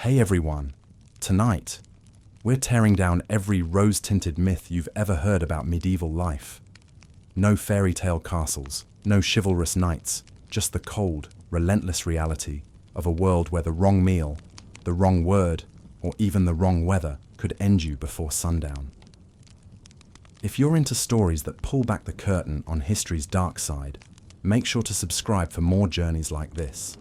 Hey everyone, tonight, we're tearing down every rose-tinted myth you've ever heard about medieval life. No fairy tale castles, no chivalrous knights, just the cold, relentless reality of a world where the wrong meal, the wrong word, or even the wrong weather could end you before sundown. If you're into stories that pull back the curtain on history's dark side, make sure to subscribe for more journeys like this.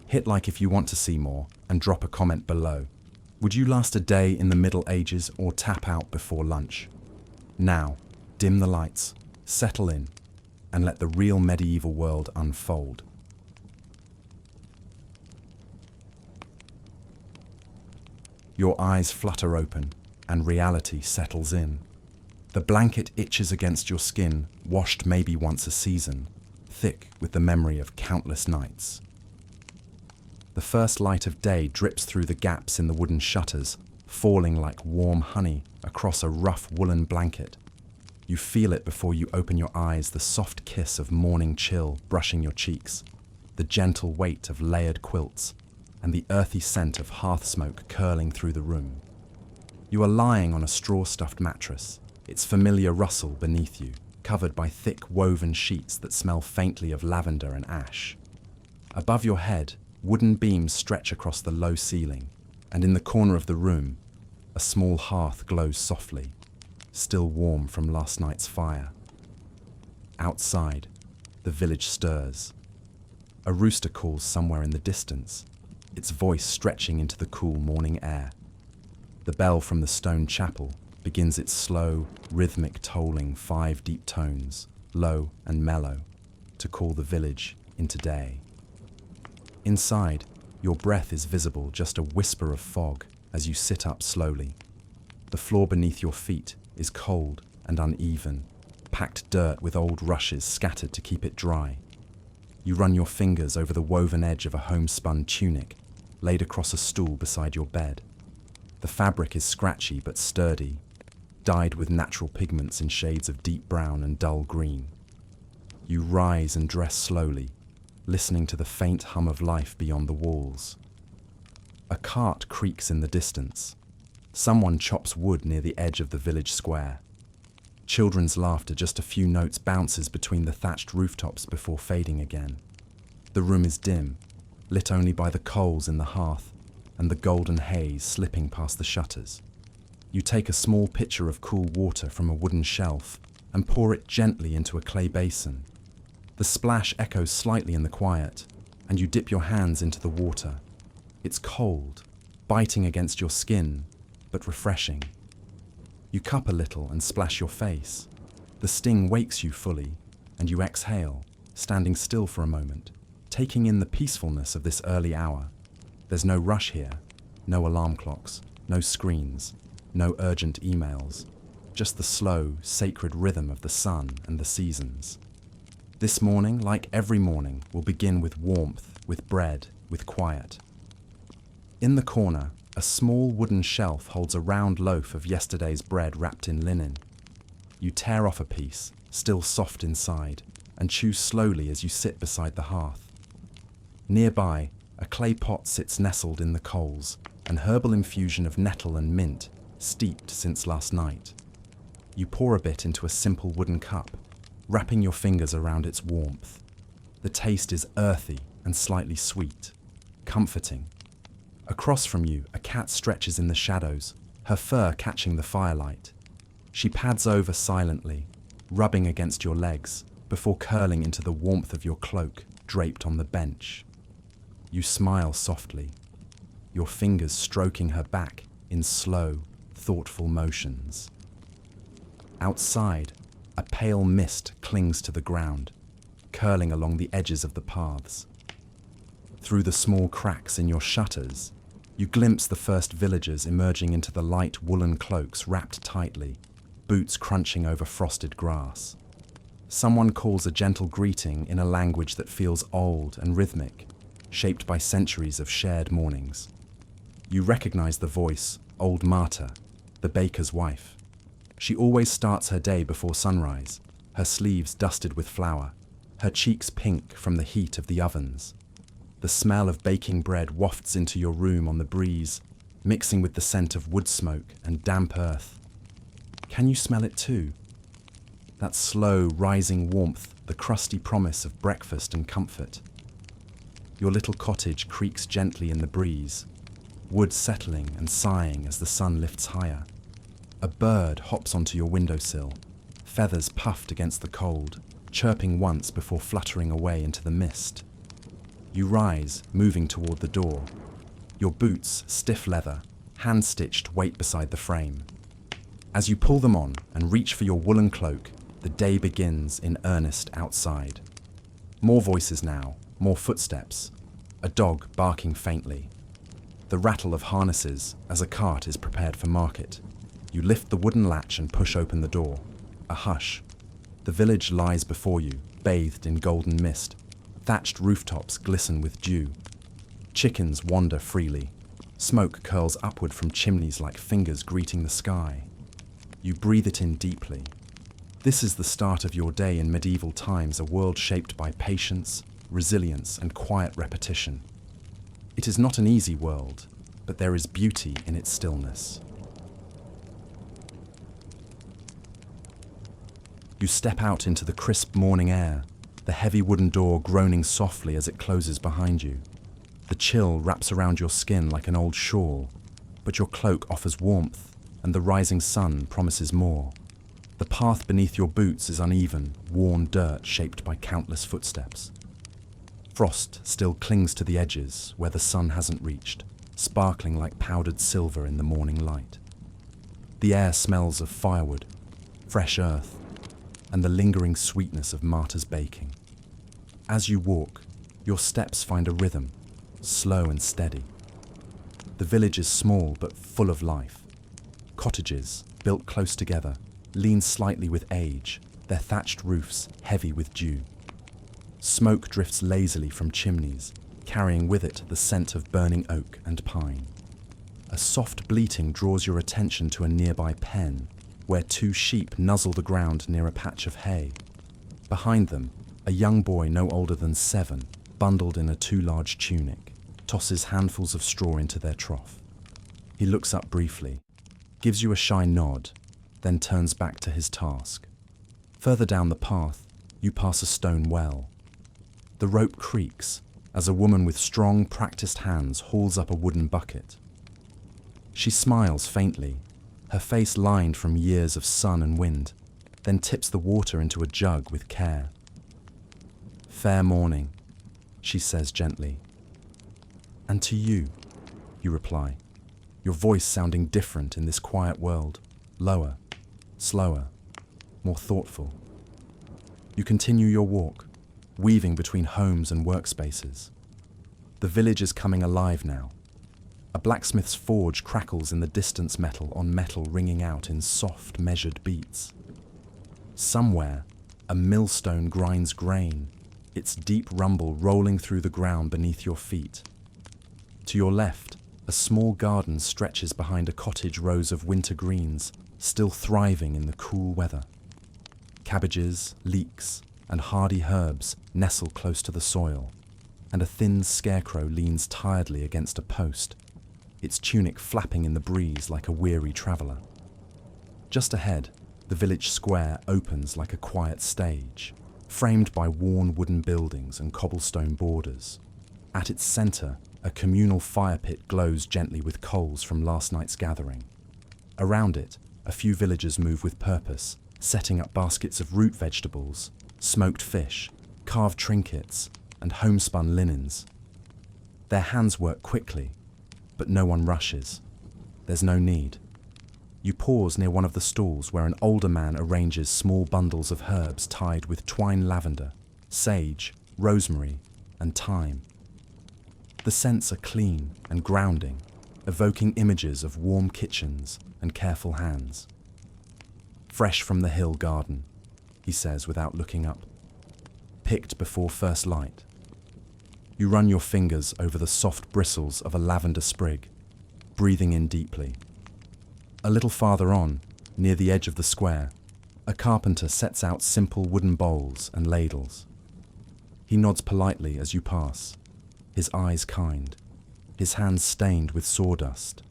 Hit like if you want to see more, and drop a comment below. Would you last a day in the Middle Ages or tap out before lunch? Now, dim the lights, settle in, and let the real medieval world unfold. Your eyes flutter open, and reality settles in. The blanket itches against your skin, washed maybe once a season, thick with the memory of countless nights. The first light of day drips through the gaps in the wooden shutters, falling like warm honey across a rough woolen blanket. You feel it before you open your eyes, the soft kiss of morning chill brushing your cheeks, the gentle weight of layered quilts, and the earthy scent of hearth smoke curling through the room. You are lying on a straw-stuffed mattress, its familiar rustle beneath you, covered by thick woven sheets that smell faintly of lavender and ash. Above your head, wooden beams stretch across the low ceiling, and in the corner of the room, a small hearth glows softly, still warm from last night's fire. Outside, the village stirs. A rooster calls somewhere in the distance, its voice stretching into the cool morning air. The bell from the stone chapel begins its slow, rhythmic tolling 5 deep tones, low and mellow, to call the village into day. Inside, your breath is visible, just a whisper of fog as you sit up slowly. The floor beneath your feet is cold and uneven, packed dirt with old rushes scattered to keep it dry. You run your fingers over the woven edge of a homespun tunic laid across a stool beside your bed. The fabric is scratchy but sturdy, dyed with natural pigments in shades of deep brown and dull green. You rise and dress slowly, listening to the faint hum of life beyond the walls. A cart creaks in the distance. Someone chops wood near the edge of the village square. Children's laughter, just a few notes, bounces between the thatched rooftops before fading again. The room is dim, lit only by the coals in the hearth and the golden haze slipping past the shutters. You take a small pitcher of cool water from a wooden shelf and pour it gently into a clay basin. The splash echoes slightly in the quiet, and you dip your hands into the water. It's cold, biting against your skin, but refreshing. You cup a little and splash your face. The sting wakes you fully, and you exhale, standing still for a moment, taking in the peacefulness of this early hour. There's no rush here, no alarm clocks, no screens, no urgent emails, just the slow, sacred rhythm of the sun and the seasons. This morning, like every morning, will begin with warmth, with bread, with quiet. In the corner, a small wooden shelf holds a round loaf of yesterday's bread wrapped in linen. You tear off a piece, still soft inside, and chew slowly as you sit beside the hearth. Nearby, a clay pot sits nestled in the coals, an herbal infusion of nettle and mint, steeped since last night. You pour a bit into a simple wooden cup, wrapping your fingers around its warmth. The taste is earthy and slightly sweet, comforting. Across from you, a cat stretches in the shadows, her fur catching the firelight. She pads over silently, rubbing against your legs, before curling into the warmth of your cloak draped on the bench. You smile softly, your fingers stroking her back in slow, thoughtful motions. Outside, a pale mist clings to the ground, curling along the edges of the paths. Through the small cracks in your shutters, you glimpse the first villagers emerging into the light woolen cloaks wrapped tightly, boots crunching over frosted grass. Someone calls a gentle greeting in a language that feels old and rhythmic, shaped by centuries of shared mornings. You recognize the voice, old Marta, the baker's wife. She always starts her day before sunrise, her sleeves dusted with flour, her cheeks pink from the heat of the ovens. The smell of baking bread wafts into your room on the breeze, mixing with the scent of wood smoke and damp earth. Can you smell it too? That slow, rising warmth, the crusty promise of breakfast and comfort. Your little cottage creaks gently in the breeze, wood settling and sighing as the sun lifts higher. A bird hops onto your windowsill, feathers puffed against the cold, chirping once before fluttering away into the mist. You rise, moving toward the door. Your boots, stiff leather, hand-stitched, wait beside the frame. As you pull them on and reach for your woolen cloak, the day begins in earnest outside. More voices now, more footsteps, a dog barking faintly. The rattle of harnesses as a cart is prepared for market. You lift the wooden latch and push open the door. A hush. The village lies before you, bathed in golden mist. Thatched rooftops glisten with dew. Chickens wander freely. Smoke curls upward from chimneys like fingers greeting the sky. You breathe it in deeply. This is the start of your day in medieval times, a world shaped by patience, resilience, and quiet repetition. It is not an easy world, but there is beauty in its stillness. You step out into the crisp morning air, the heavy wooden door groaning softly as it closes behind you. The chill wraps around your skin like an old shawl, but your cloak offers warmth, and the rising sun promises more. The path beneath your boots is uneven, worn dirt shaped by countless footsteps. Frost still clings to the edges where the sun hasn't reached, sparkling like powdered silver in the morning light. The air smells of firewood, fresh earth, and the lingering sweetness of martyr's baking. As you walk, your steps find a rhythm, slow and steady. The village is small but full of life. Cottages, built close together, lean slightly with age, their thatched roofs heavy with dew. Smoke drifts lazily from chimneys, carrying with it the scent of burning oak and pine. A soft bleating draws your attention to a nearby pen, where two sheep nuzzle the ground near a patch of hay. Behind them, a young boy no older than 7, bundled in a too large tunic, tosses handfuls of straw into their trough. He looks up briefly, gives you a shy nod, then turns back to his task. Further down the path, you pass a stone well. The rope creaks as a woman with strong, practiced hands hauls up a wooden bucket. She smiles faintly, her face lined from years of sun and wind, then tips the water into a jug with care. "Fair morning," she says gently. "And to you," you reply, your voice sounding different in this quiet world, lower, slower, more thoughtful. You continue your walk, weaving between homes and workspaces. The village is coming alive now. A blacksmith's forge crackles in the distance, metal on metal ringing out in soft, measured beats. Somewhere, a millstone grinds grain, its deep rumble rolling through the ground beneath your feet. To your left, a small garden stretches behind a cottage rows of winter greens, still thriving in the cool weather. Cabbages, leeks, and hardy herbs nestle close to the soil, and a thin scarecrow leans tiredly against a post, its tunic flapping in the breeze like a weary traveller. Just ahead, the village square opens like a quiet stage, framed by worn wooden buildings and cobblestone borders. At its centre, a communal fire pit glows gently with coals from last night's gathering. Around it, a few villagers move with purpose, setting up baskets of root vegetables, smoked fish, carved trinkets, and homespun linens. Their hands work quickly, but no one rushes. There's no need. You pause near one of the stalls where an older man arranges small bundles of herbs tied with twine lavender, sage, rosemary, and thyme. The scents are clean and grounding, evoking images of warm kitchens and careful hands. "Fresh from the hill garden," he says without looking up. "Picked before first light." You run your fingers over the soft bristles of a lavender sprig, breathing in deeply. A little farther on, near the edge of the square, a carpenter sets out simple wooden bowls and ladles. He nods politely as you pass. his eyes kind, his hands stained with sawdust.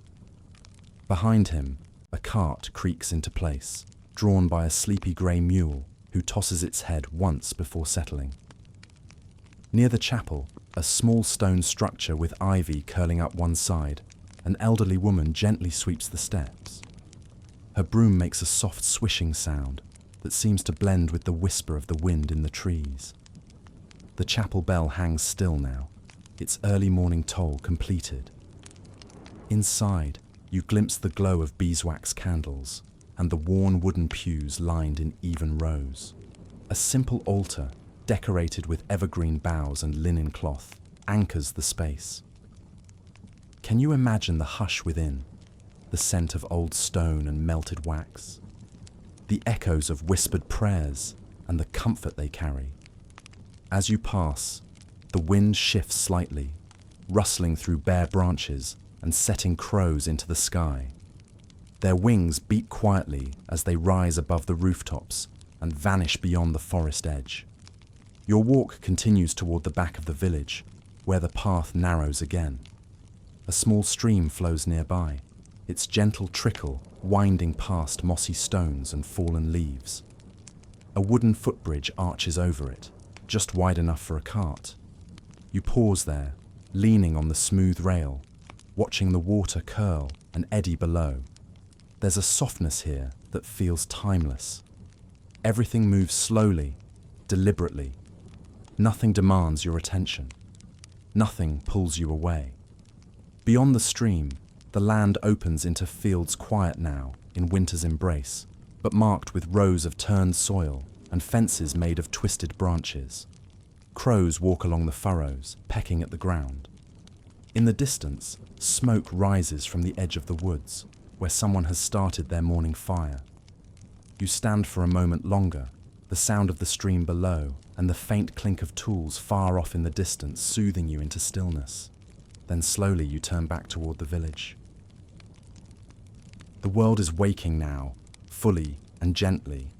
Behind him, a cart creaks into place, drawn by a sleepy grey mule who tosses its head once before settling. Near the chapel, a small stone structure with ivy curling up one side, an elderly woman gently sweeps the steps. Her broom makes a soft swishing sound that seems to blend with the whisper of the wind in the trees. The chapel bell hangs still now, its early morning toll completed. Inside, you glimpse the glow of beeswax candles and the worn wooden pews lined in even rows. A simple altar, decorated with evergreen boughs and linen cloth, anchors the space. Can you imagine the hush within, the scent of old stone and melted wax, the echoes of whispered prayers and the comfort they carry? As you pass, the wind shifts slightly, rustling through bare branches and setting crows into the sky. Their wings beat quietly as they rise above the rooftops and vanish beyond the forest edge. Your walk continues toward the back of the village, where the path narrows again. A small stream flows nearby, its gentle trickle winding past mossy stones and fallen leaves. A wooden footbridge arches over it, just wide enough for a cart. You pause there, leaning on the smooth rail, watching the water curl and eddy below. There's a softness here that feels timeless. Everything moves slowly, deliberately. Nothing demands your attention. Nothing pulls you away. Beyond the stream, the land opens into fields quiet now in winter's embrace, but marked with rows of turned soil and fences made of twisted branches. Crows walk along the furrows, pecking at the ground. In the distance, smoke rises from the edge of the woods, where someone has started their morning fire. You stand for a moment longer, the sound of the stream below and the faint clink of tools far off in the distance soothing you into stillness. Then slowly you turn back toward the village. The world is waking now, fully and gently.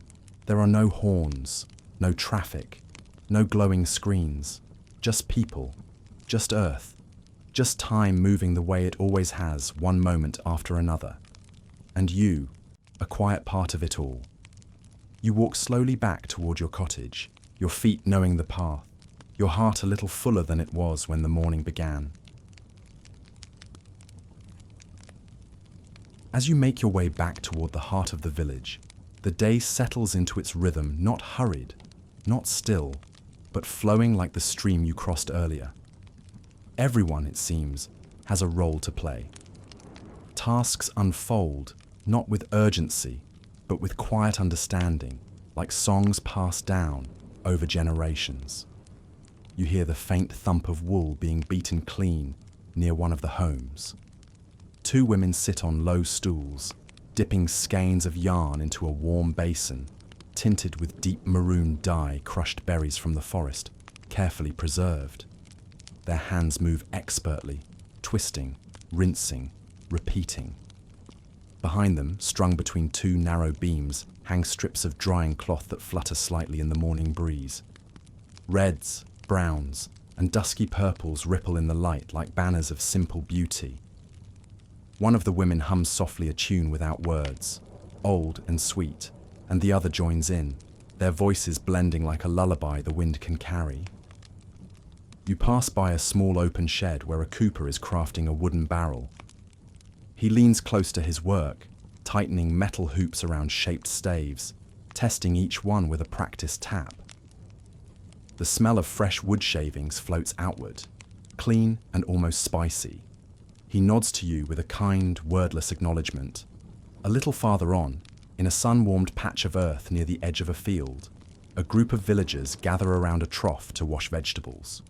There are no horns, no traffic, no glowing screens, just people, just earth, just time moving the way it always has, one moment after another. And you, a quiet part of it all. You walk slowly back toward your cottage, your feet knowing the path, your heart a little fuller than it was when the morning began. As you make your way back toward the heart of the village, the day settles into its rhythm, not hurried, not still, but flowing like the stream you crossed earlier. Everyone, it seems, has a role to play. Tasks unfold, not with urgency, but with quiet understanding, like songs passed down over generations. You hear the faint thump of wool being beaten clean near one of the homes. Two women sit on low stools, dipping skeins of yarn into a warm basin, tinted with deep maroon dye crushed berries from the forest, carefully preserved. Their hands move expertly, twisting, rinsing, repeating. Behind them, strung between two narrow beams, hang strips of drying cloth that flutter slightly in the morning breeze. Reds, browns, and dusky purples ripple in the light like banners of simple beauty. One of the women hums softly a tune without words, old and sweet, and the other joins in, their voices blending like a lullaby the wind can carry. You pass by a small open shed where a cooper is crafting a wooden barrel. He leans close to his work, tightening metal hoops around shaped staves, testing each one with a practiced tap. The smell of fresh wood shavings floats outward, clean and almost spicy. He nods to you with a kind, wordless acknowledgement. A little farther on, in a sun-warmed patch of earth near the edge of a field, a group of villagers gather around a trough to wash vegetables.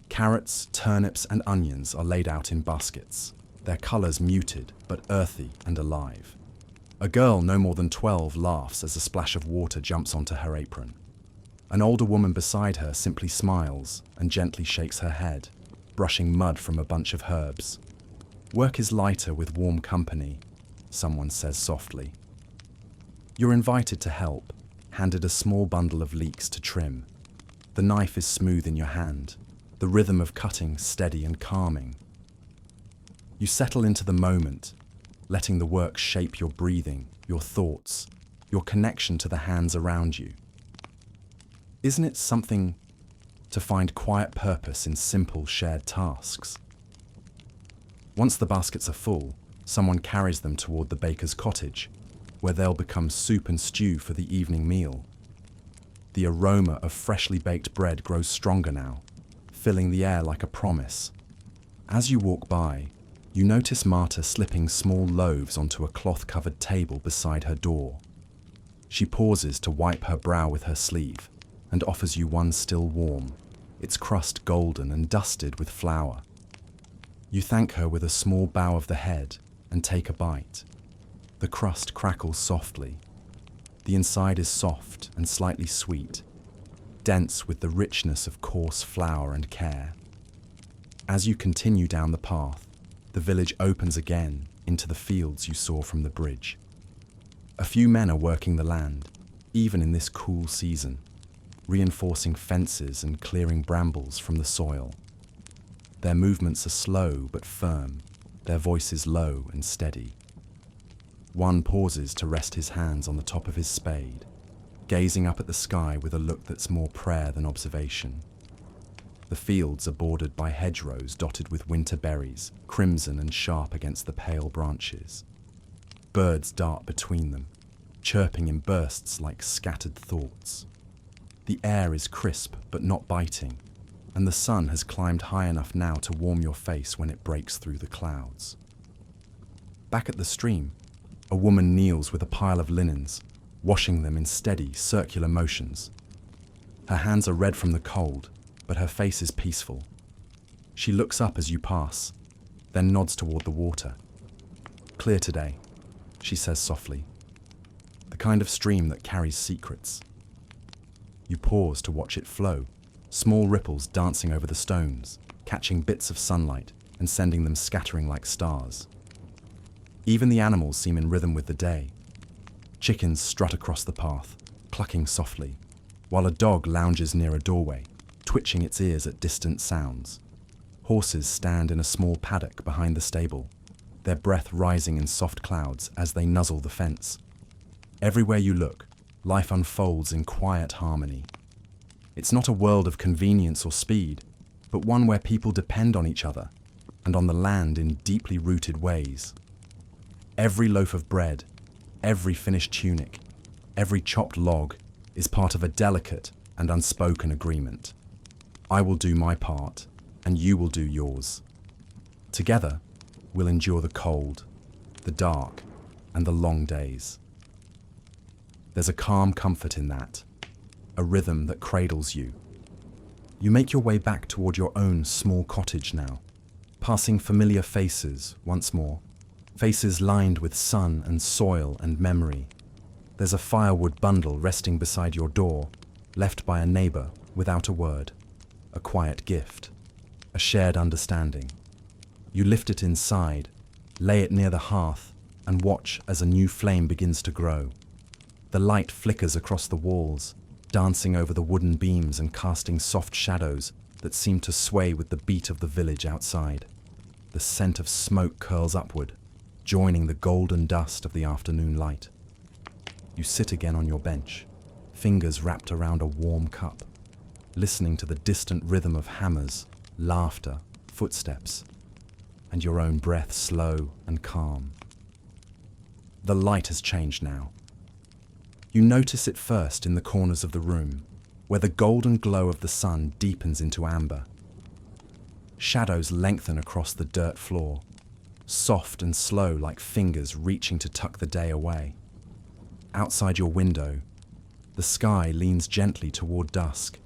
Carrots, turnips, and onions are laid out in baskets, their colours muted but earthy and alive. A girl no more than 12 laughs as a splash of water jumps onto her apron. An older woman beside her simply smiles and gently shakes her head, brushing mud from a bunch of herbs. Work is lighter with warm company, someone says softly. You're invited to help, handed a small bundle of leeks to trim. The knife is smooth in your hand, the rhythm of cutting steady and calming. You settle into the moment, letting the work shape your breathing, your thoughts, your connection to the hands around you. Isn't it something to find quiet purpose in simple shared tasks? Once the baskets are full, someone carries them toward the baker's cottage, where they'll become soup and stew for the evening meal. The aroma of freshly baked bread grows stronger now, filling the air like a promise. As you walk by, you notice Marta slipping small loaves onto a cloth-covered table beside her door. She pauses to wipe her brow with her sleeve and offers you one still warm, its crust golden and dusted with flour. You thank her with a small bow of the head and take a bite. The crust crackles softly. The inside is soft and slightly sweet, dense with the richness of coarse flour and care. As you continue down the path, the village opens again into the fields you saw from the bridge. A few men are working the land, even in this cool season, reinforcing fences and clearing brambles from the soil. Their movements are slow but firm, their voices low and steady. One pauses to rest his hands on the top of his spade, gazing up at the sky with a look that's more prayer than observation. The fields are bordered by hedgerows dotted with winter berries, crimson and sharp against the pale branches. Birds dart between them, chirping in bursts like scattered thoughts. The air is crisp but not biting, and the sun has climbed high enough now to warm your face when it breaks through the clouds. Back at the stream, a woman kneels with a pile of linens, washing them in steady, circular motions. Her hands are red from the cold, but her face is peaceful. She looks up as you pass, then nods toward the water. "Clear today," she says softly. "The kind of stream that carries secrets." You pause to watch it flow, small ripples dancing over the stones, catching bits of sunlight and sending them scattering like stars. Even the animals seem in rhythm with the day. Chickens strut across the path, clucking softly, while a dog lounges near a doorway, twitching its ears at distant sounds. Horses stand in a small paddock behind the stable, their breath rising in soft clouds as they nuzzle the fence. Everywhere you look, life unfolds in quiet harmony. It's not a world of convenience or speed, but one where people depend on each other and on the land in deeply rooted ways. Every loaf of bread, every finished tunic, every chopped log is part of a delicate and unspoken agreement. I will do my part, and you will do yours. Together, we'll endure the cold, the dark, and the long days. There's a calm comfort in that, a rhythm that cradles you. You make your way back toward your own small cottage now, passing familiar faces once more, faces lined with sun and soil and memory. There's a firewood bundle resting beside your door, left by a neighbor without a word, a quiet gift, a shared understanding. You lift it inside, lay it near the hearth, and watch as a new flame begins to grow. The light flickers across the walls, dancing over the wooden beams and casting soft shadows that seem to sway with the beat of the village outside. The scent of smoke curls upward, joining the golden dust of the afternoon light. You sit again on your bench, fingers wrapped around a warm cup, listening to the distant rhythm of hammers, laughter, footsteps, and your own breath slow and calm. The light has changed now. You notice it first in the corners of the room, where the golden glow of the sun deepens into amber. Shadows lengthen across the dirt floor, soft and slow like fingers reaching to tuck the day away. Outside your window, the sky leans gently toward dusk,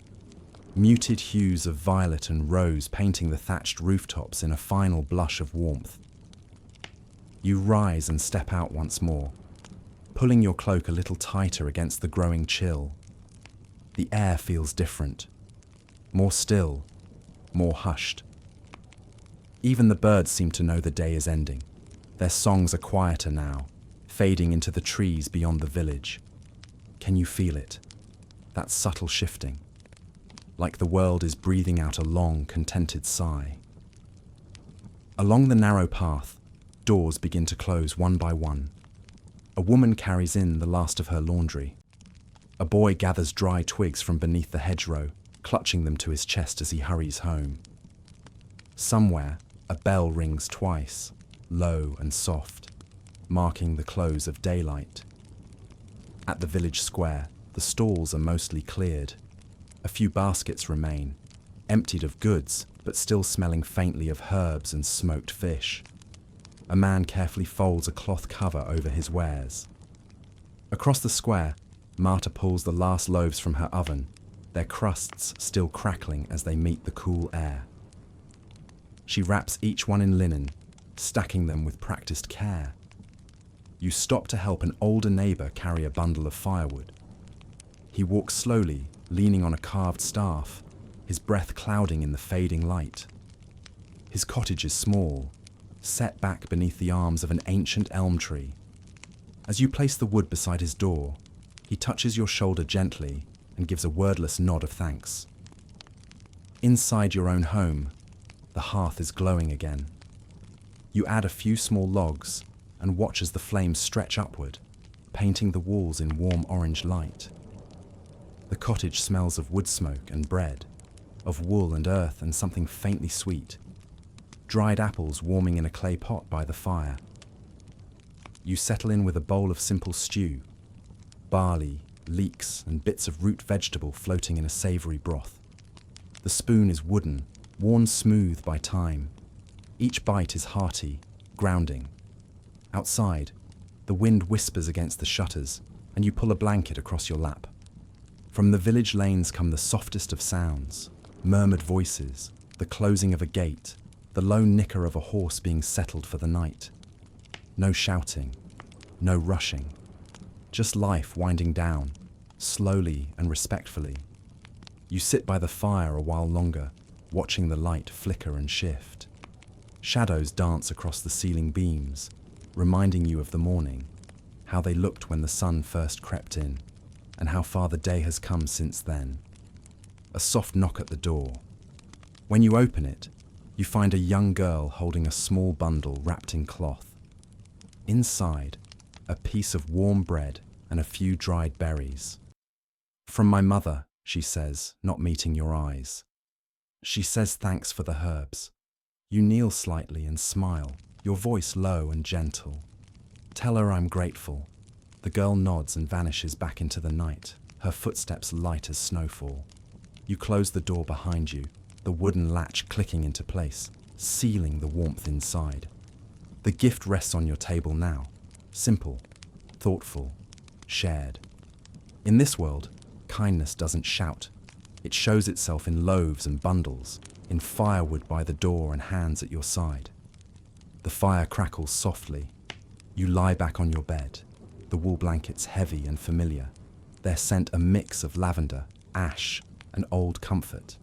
muted hues of violet and rose painting the thatched rooftops in a final blush of warmth. You rise and step out once more, pulling your cloak a little tighter against the growing chill. The air feels different, more still, more hushed. Even the birds seem to know the day is ending. Their songs are quieter now, fading into the trees beyond the village. Can you feel it? That subtle shifting. like the world is breathing out a long, contented sigh. Along the narrow path, doors begin to close one by one. A woman carries in the last of her laundry. A boy gathers dry twigs from beneath the hedgerow, clutching them to his chest as he hurries home. Somewhere, a bell rings twice, low and soft, marking the close of daylight. At the village square, the stalls are mostly cleared. A few baskets remain, emptied of goods, but still smelling faintly of herbs and smoked fish. A man carefully folds a cloth cover over his wares. Across the square, Marta pulls the last loaves from her oven, their crusts still crackling as they meet the cool air. She wraps each one in linen, stacking them with practiced care. You stop to help an older neighbor carry a bundle of firewood. He walks slowly, leaning on a carved staff, his breath clouding in the fading light. His cottage is small, set back beneath the arms of an ancient elm tree. As you place the wood beside his door, he touches your shoulder gently and gives a wordless nod of thanks. Inside your own home, the hearth is glowing again. You add a few small logs and watch as the flames stretch upward, painting the walls in warm orange light. The cottage smells of wood smoke and bread, of wool and earth and something faintly sweet. Dried apples warming in a clay pot by the fire. You settle in with a bowl of simple stew, barley, leeks, and bits of root vegetable floating in a savory broth. The spoon is wooden, worn smooth by time. Each bite is hearty, grounding. Outside, the wind whispers against the shutters, and you pull a blanket across your lap. From the village lanes come the softest of sounds, murmured voices, the closing of a gate, the low nicker of a horse being settled for the night. No shouting, no rushing, just life winding down, slowly and respectfully. You sit by the fire a while longer, watching the light flicker and shift. Shadows dance across the ceiling beams, reminding you of the morning, how they looked when the sun first crept in, and how far the day has come since then. A soft knock at the door. When you open it, you find a young girl holding a small bundle wrapped in cloth. Inside, a piece of warm bread and a few dried berries. "From my mother," she says, not meeting your eyes. She says thanks for the herbs. You kneel slightly and smile, your voice low and gentle. "Tell her I'm grateful." The girl nods and vanishes back into the night, her footsteps light as snowfall. You close the door behind you, the wooden latch clicking into place, sealing the warmth inside. The gift rests on your table now, simple, thoughtful, shared. In this world, kindness doesn't shout. It shows itself in loaves and bundles, in firewood by the door and hands at your side. The fire crackles softly. You lie back on your bed, the wool blankets heavy and familiar, their scent a mix of lavender, ash, and old comfort.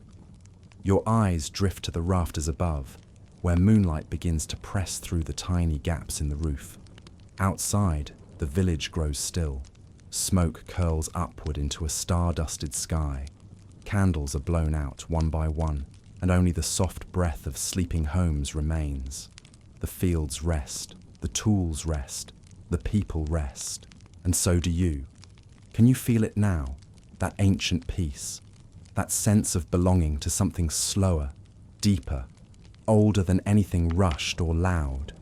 Your eyes drift to the rafters above, where moonlight begins to press through the tiny gaps in the roof. Outside, the village grows still. Smoke curls upward into a star-dusted sky. Candles are blown out one by one, and only the soft breath of sleeping homes remains. The fields rest, the tools rest, the people rest, and so do you. Can you feel it now, that ancient peace, that sense of belonging to something slower, deeper, older than anything rushed or loud?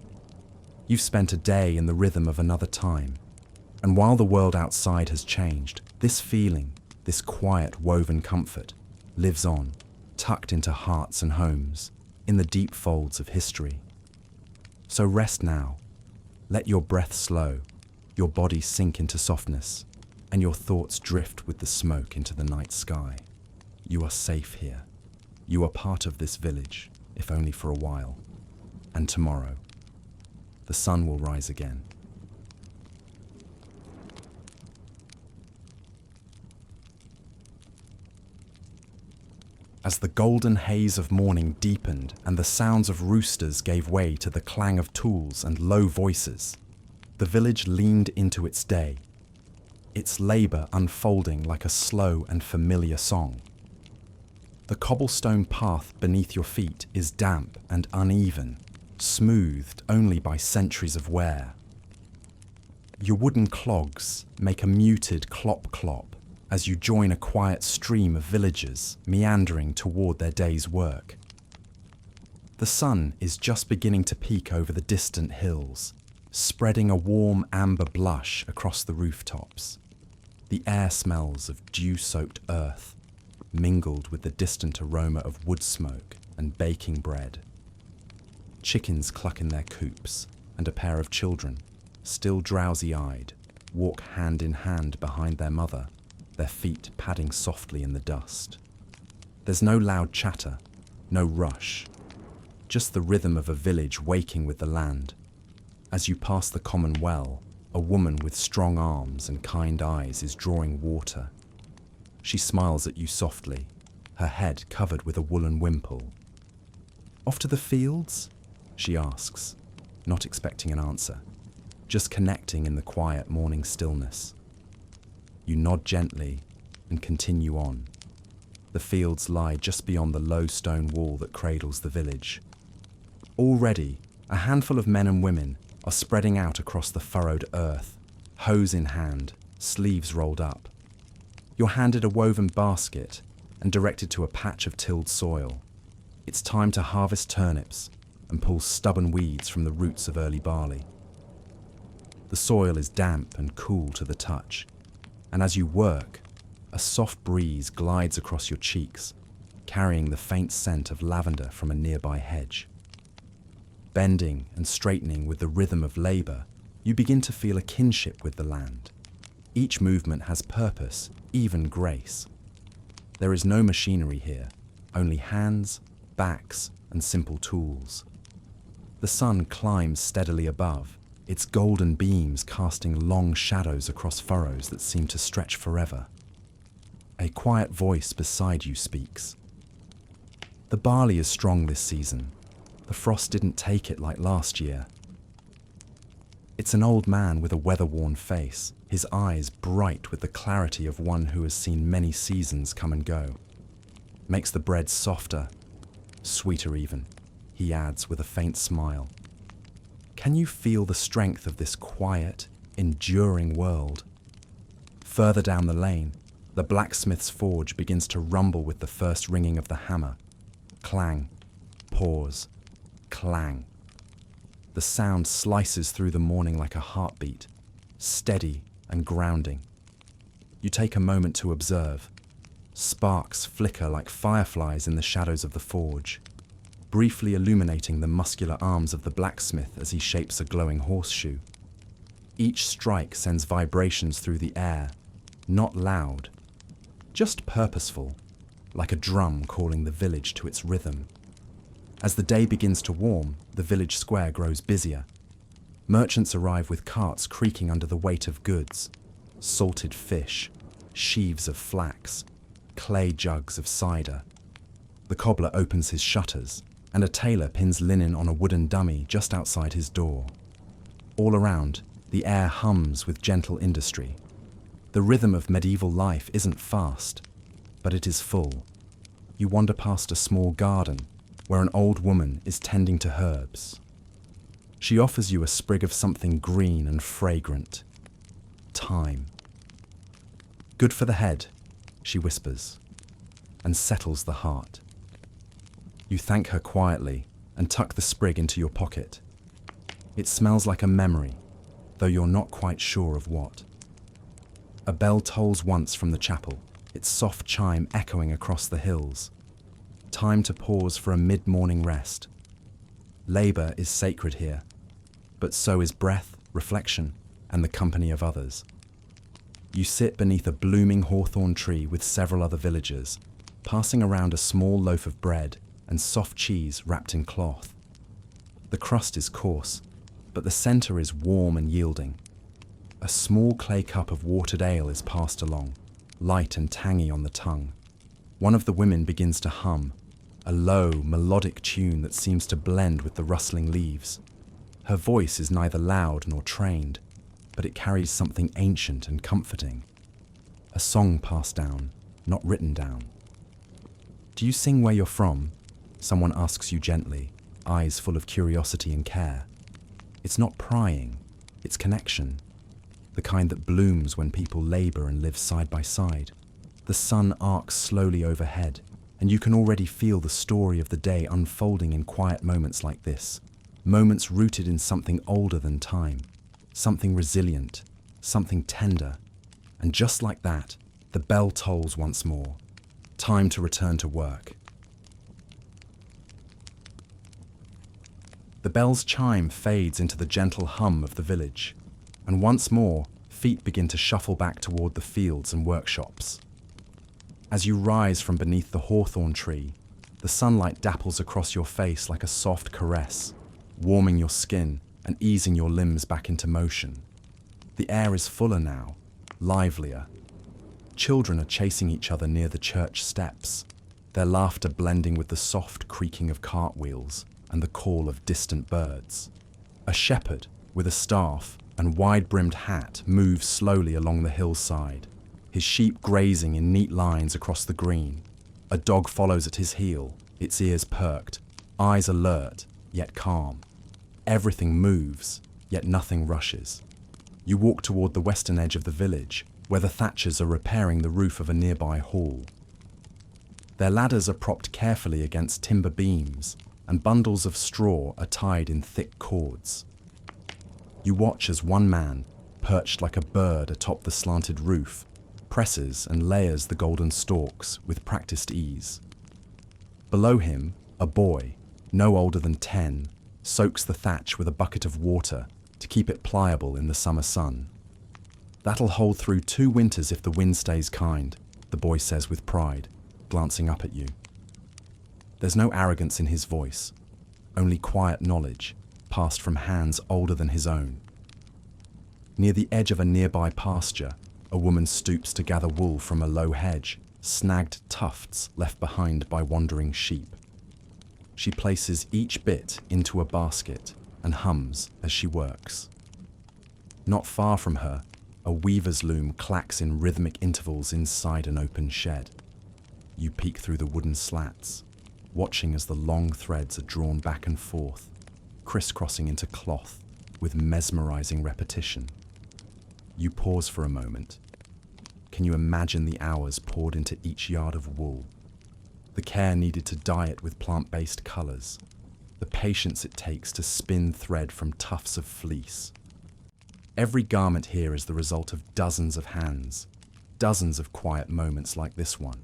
You've spent a day in the rhythm of another time, and while the world outside has changed, this feeling, this quiet woven comfort, lives on, tucked into hearts and homes, in the deep folds of history. So rest now. Let your breath slow, your body sink into softness, and your thoughts drift with the smoke into the night sky. You are safe here. You are part of this village, if only for a while. And tomorrow, the sun will rise again. As the golden haze of morning deepened and the sounds of roosters gave way to the clang of tools and low voices, the village leaned into its day, its labor unfolding like a slow and familiar song. The cobblestone path beneath your feet is damp and uneven, smoothed only by centuries of wear. Your wooden clogs make a muted clop-clop as you join a quiet stream of villagers meandering toward their day's work. The sun is just beginning to peek over the distant hills, spreading a warm amber blush across the rooftops. The air smells of dew-soaked earth, mingled with the distant aroma of wood smoke and baking bread. Chickens cluck in their coops, and a pair of children, still drowsy-eyed, walk hand in hand behind their mother, their feet padding softly in the dust. There's no loud chatter, no rush, just the rhythm of a village waking with the land. As you pass the common well, a woman with strong arms and kind eyes is drawing water. She smiles at you softly, her head covered with a woolen wimple. "Off to the fields?" she asks, not expecting an answer, just connecting in the quiet morning stillness. You nod gently and continue on. The fields lie just beyond the low stone wall that cradles the village. Already, a handful of men and women are spreading out across the furrowed earth, hose in hand, sleeves rolled up. You're handed a woven basket and directed to a patch of tilled soil. It's time to harvest turnips and pull stubborn weeds from the roots of early barley. The soil is damp and cool to the touch, and as you work, a soft breeze glides across your cheeks, carrying the faint scent of lavender from a nearby hedge. Bending and straightening with the rhythm of labor, you begin to feel a kinship with the land. Each movement has purpose, even grace. There is no machinery here, only hands, backs, and simple tools. The sun climbs steadily above, its golden beams casting long shadows across furrows that seem to stretch forever. A quiet voice beside you speaks. "The barley is strong this season. The frost didn't take it like last year." It's an old man with a weather-worn face, his eyes bright with the clarity of one who has seen many seasons come and go. Makes the bread softer, sweeter even, he adds with a faint smile. Can you feel the strength of this quiet, enduring world? Further down the lane, the blacksmith's forge begins to rumble with the first ringing of the hammer. Clang, pause, clang. The sound slices through the morning like a heartbeat, steady and grounding. You take a moment to observe. Sparks flicker like fireflies in the shadows of the forge, briefly illuminating the muscular arms of the blacksmith as he shapes a glowing horseshoe. Each strike sends vibrations through the air, not loud, just purposeful, like a drum calling the village to its rhythm. As the day begins to warm, the village square grows busier. Merchants arrive with carts creaking under the weight of goods, salted fish, sheaves of flax, clay jugs of cider. The cobbler opens his shutters, and a tailor pins linen on a wooden dummy just outside his door. All around, the air hums with gentle industry. The rhythm of medieval life isn't fast, but it is full. You wander past a small garden, where an old woman is tending to herbs. She offers you a sprig of something green and fragrant. Thyme. "Good for the head," she whispers, and settles the heart. You thank her quietly and tuck the sprig into your pocket. It smells like a memory, though you're not quite sure of what. A bell tolls once from the chapel, its soft chime echoing across the hills. Time to pause for a mid-morning rest. Labour is sacred here, but so is breath, reflection, and the company of others. You sit beneath a blooming hawthorn tree with several other villagers, passing around a small loaf of bread and soft cheese wrapped in cloth. The crust is coarse, but the centre is warm and yielding. A small clay cup of watered ale is passed along, light and tangy on the tongue. One of the women begins to hum, a low, melodic tune that seems to blend with the rustling leaves. Her voice is neither loud nor trained, but it carries something ancient and comforting. A song passed down, not written down. Do you sing where you're from? Someone asks you gently, eyes full of curiosity and care. It's not prying, it's connection. The kind that blooms when people labor and live side by side. The sun arcs slowly overhead, and you can already feel the story of the day unfolding in quiet moments like this. Moments rooted in something older than time, something resilient, something tender. And just like that, the bell tolls once more. Time to return to work. The bell's chime fades into the gentle hum of the village, and once more, feet begin to shuffle back toward the fields and workshops. As you rise from beneath the hawthorn tree, the sunlight dapples across your face like a soft caress, warming your skin and easing your limbs back into motion. The air is fuller now, livelier. Children are chasing each other near the church steps, their laughter blending with the soft creaking of cartwheels and the call of distant birds. A shepherd with a staff and wide-brimmed hat moves slowly along the hillside, his sheep grazing in neat lines across the green. A dog follows at his heel, its ears perked, eyes alert, yet calm. Everything moves, yet nothing rushes. You walk toward the western edge of the village, where the thatchers are repairing the roof of a nearby hall. Their ladders are propped carefully against timber beams, and bundles of straw are tied in thick cords. You watch as one man, perched like a bird atop the slanted roof, presses and layers the golden stalks with practiced ease. Below him, a boy, no older than 10, soaks the thatch with a bucket of water to keep it pliable in the summer sun. That'll hold through 2 winters if the wind stays kind, the boy says with pride, glancing up at you. There's no arrogance in his voice, only quiet knowledge, passed from hands older than his own. Near the edge of a nearby pasture, a woman stoops to gather wool from a low hedge, snagged tufts left behind by wandering sheep. She places each bit into a basket and hums as she works. Not far from her, a weaver's loom clacks in rhythmic intervals inside an open shed. You peek through the wooden slats, watching as the long threads are drawn back and forth, crisscrossing into cloth with mesmerizing repetition. You pause for a moment. Can you imagine the hours poured into each yard of wool? The care needed to dye it with plant-based colors, the patience it takes to spin thread from tufts of fleece. Every garment here is the result of dozens of hands, dozens of quiet moments like this one.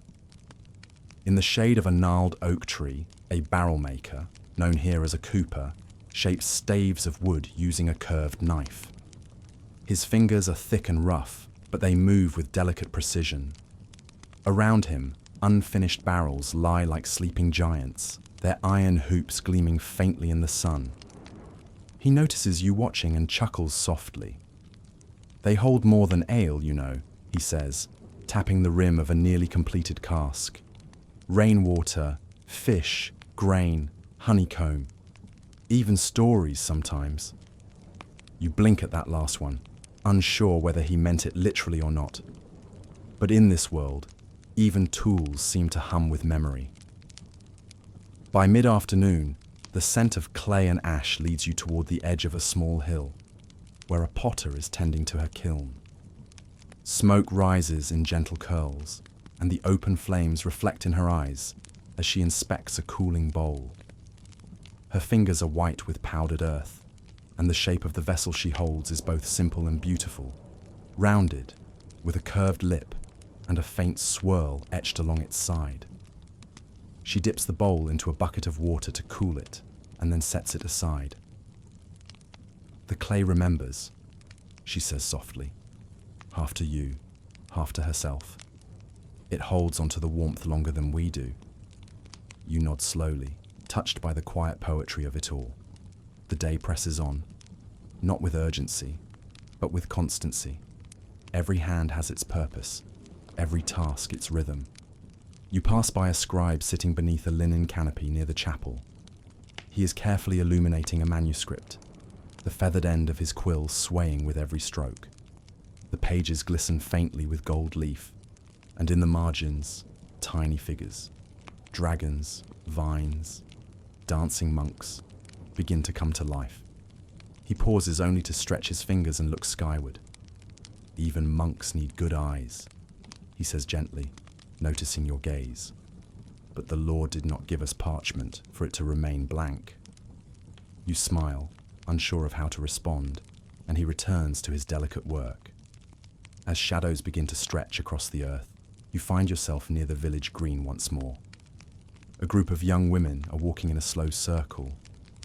In the shade of a gnarled oak tree, a barrel maker, known here as a cooper, shapes staves of wood using a curved knife. His fingers are thick and rough, but they move with delicate precision. Around him, unfinished barrels lie like sleeping giants, their iron hoops gleaming faintly in the sun. He notices you watching and chuckles softly. They hold more than ale, you know, he says, tapping the rim of a nearly completed cask. Rainwater, fish, grain, honeycomb, even stories sometimes. You blink at that last one, unsure whether he meant it literally or not. But in this world, even tools seem to hum with memory. By mid-afternoon, the scent of clay and ash leads you toward the edge of a small hill, where a potter is tending to her kiln. Smoke rises in gentle curls, and the open flames reflect in her eyes as she inspects a cooling bowl. Her fingers are white with powdered earth, and the shape of the vessel she holds is both simple and beautiful, rounded, with a curved lip and a faint swirl etched along its side. She dips the bowl into a bucket of water to cool it, and then sets it aside. The clay remembers, she says softly, half to you, half to herself. It holds onto the warmth longer than we do. You nod slowly, touched by the quiet poetry of it all. The day presses on, not with urgency, but with constancy. Every hand has its purpose, every task its rhythm. You pass by a scribe sitting beneath a linen canopy near the chapel. He is carefully illuminating a manuscript, the feathered end of his quill swaying with every stroke. The pages glisten faintly with gold leaf, and in the margins, tiny figures. Dragons, vines, dancing monks begin to come to life. He pauses only to stretch his fingers and look skyward. Even monks need good eyes, he says gently, noticing your gaze. But the Lord did not give us parchment for it to remain blank. You smile, unsure of how to respond, and he returns to his delicate work. As shadows begin to stretch across the earth, you find yourself near the village green once more. A group of young women are walking in a slow circle,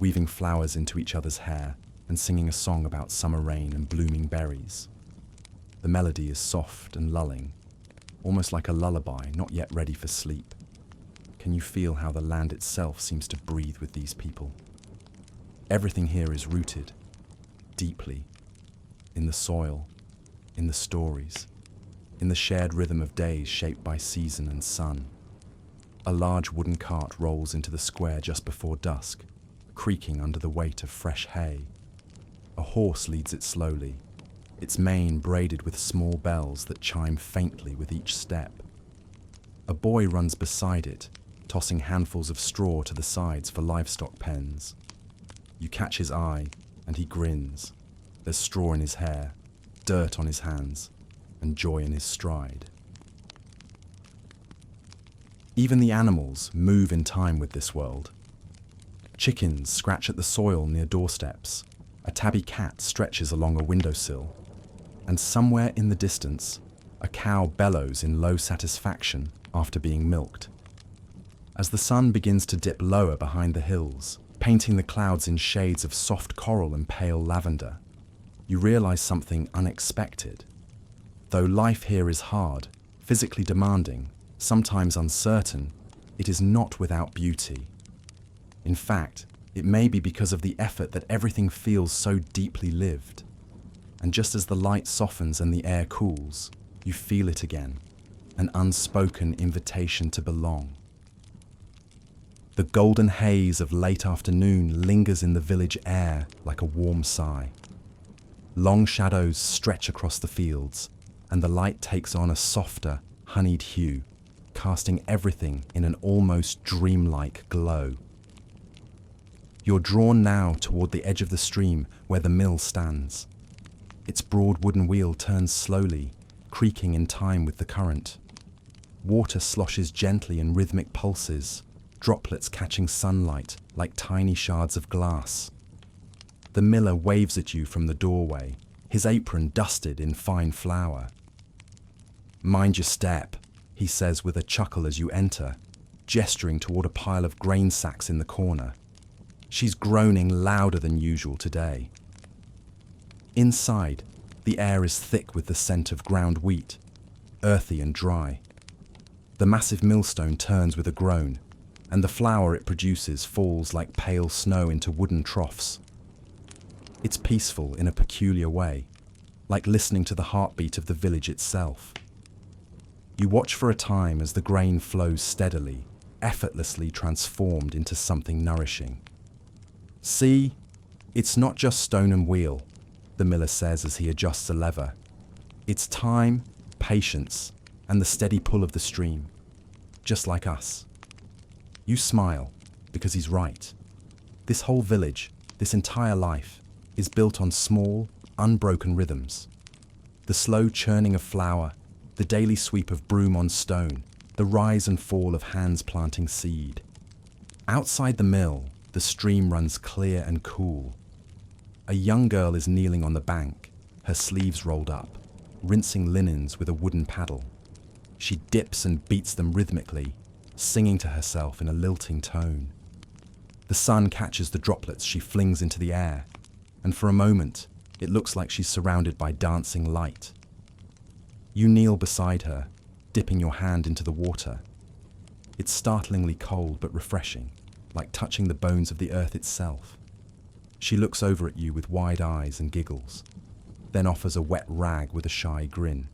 weaving flowers into each other's hair and singing a song about summer rain and blooming berries. The melody is soft and lulling, almost like a lullaby not yet ready for sleep. Can you feel how the land itself seems to breathe with these people? Everything here is rooted, deeply, in the soil, in the stories, in the shared rhythm of days shaped by season and sun. A large wooden cart rolls into the square just before dusk, creaking under the weight of fresh hay. A horse leads it slowly, its mane braided with small bells that chime faintly with each step. A boy runs beside it, tossing handfuls of straw to the sides for livestock pens. You catch his eye, and he grins. There's straw in his hair, dirt on his hands, and joy in his stride. Even the animals move in time with this world. Chickens scratch at the soil near doorsteps. A tabby cat stretches along a windowsill. And somewhere in the distance, a cow bellows in low satisfaction after being milked. As the sun begins to dip lower behind the hills, painting the clouds in shades of soft coral and pale lavender, you realize something unexpected. Though life here is hard, physically demanding, sometimes uncertain, it is not without beauty. In fact, it may be because of the effort that everything feels so deeply lived. And just as the light softens and the air cools, you feel it again, an unspoken invitation to belong. The golden haze of late afternoon lingers in the village air like a warm sigh. Long shadows stretch across the fields, and the light takes on a softer, honeyed hue, casting everything in an almost dreamlike glow. You're drawn now toward the edge of the stream where the mill stands. Its broad wooden wheel turns slowly, creaking in time with the current. Water sloshes gently in rhythmic pulses, droplets catching sunlight like tiny shards of glass. The miller waves at you from the doorway, his apron dusted in fine flour. "Mind your step," he says with a chuckle as you enter, gesturing toward a pile of grain sacks in the corner. She's groaning louder than usual today. Inside, the air is thick with the scent of ground wheat, earthy and dry. The massive millstone turns with a groan, and the flour it produces falls like pale snow into wooden troughs. It's peaceful in a peculiar way, like listening to the heartbeat of the village itself. You watch for a time as the grain flows steadily, effortlessly transformed into something nourishing. "See, it's not just stone and wheel," the miller says as he adjusts a lever. "It's time, patience, and the steady pull of the stream, just like us." You smile, because he's right. This whole village, this entire life, is built on small, unbroken rhythms. The slow churning of flour, the daily sweep of broom on stone, the rise and fall of hands planting seed. Outside the mill, the stream runs clear and cool. A young girl is kneeling on the bank, her sleeves rolled up, rinsing linens with a wooden paddle. She dips and beats them rhythmically, singing to herself in a lilting tone. The sun catches the droplets she flings into the air, and for a moment, it looks like she's surrounded by dancing light. You kneel beside her, dipping your hand into the water. It's startlingly cold but refreshing, like touching the bones of the earth itself. She looks over at you with wide eyes and giggles, then offers a wet rag with a shy grin.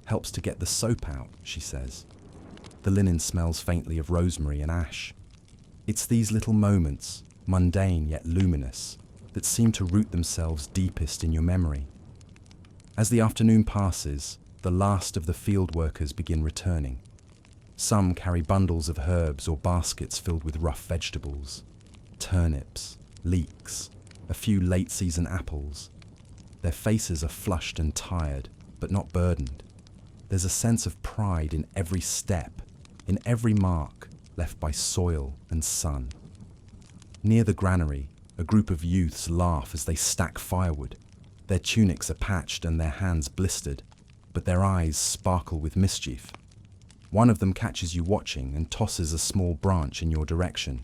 "Helps to get the soap out," she says. The linen smells faintly of rosemary and ash. It's these little moments, mundane yet luminous, that seem to root themselves deepest in your memory. As the afternoon passes, the last of the field workers begin returning. Some carry bundles of herbs or baskets filled with rough vegetables, turnips, leeks, a few late-season apples. Their faces are flushed and tired, but not burdened. There's a sense of pride in every step, in every mark left by soil and sun. Near the granary, a group of youths laugh as they stack firewood. Their tunics are patched and their hands blistered, but their eyes sparkle with mischief. One of them catches you watching and tosses a small branch in your direction.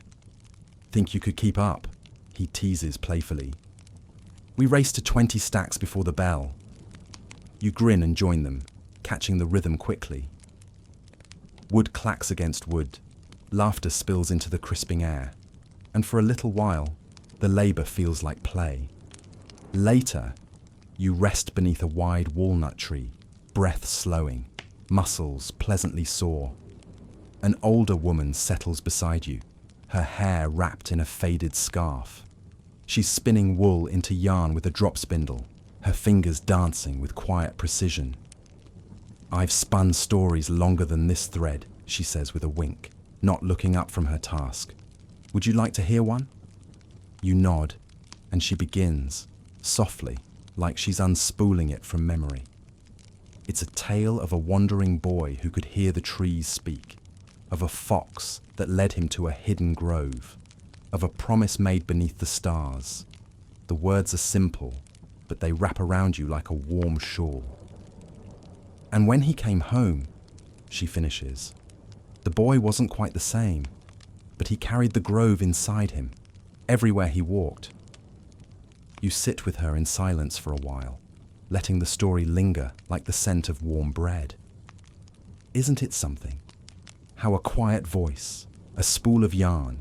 "Think you could keep up?" he teases playfully. "We race to 20 stacks before the bell." You grin and join them, catching the rhythm quickly. Wood clacks against wood, laughter spills into the crisping air, and for a little while, the labour feels like play. Later, you rest beneath a wide walnut tree, breath slowing, muscles pleasantly sore. An older woman settles beside you, her hair wrapped in a faded scarf. She's spinning wool into yarn with a drop spindle, her fingers dancing with quiet precision. "I've spun stories longer than this thread," she says with a wink, not looking up from her task. "Would you like to hear one?" You nod, and she begins, softly, like she's unspooling it from memory. It's a tale of a wandering boy who could hear the trees speak, of a fox that led him to a hidden grove, of a promise made beneath the stars. The words are simple, but they wrap around you like a warm shawl. "And when he came home," she finishes, "the boy wasn't quite the same, but he carried the grove inside him, everywhere he walked." You sit with her in silence for a while, letting the story linger like the scent of warm bread. Isn't it something? How a quiet voice, a spool of yarn,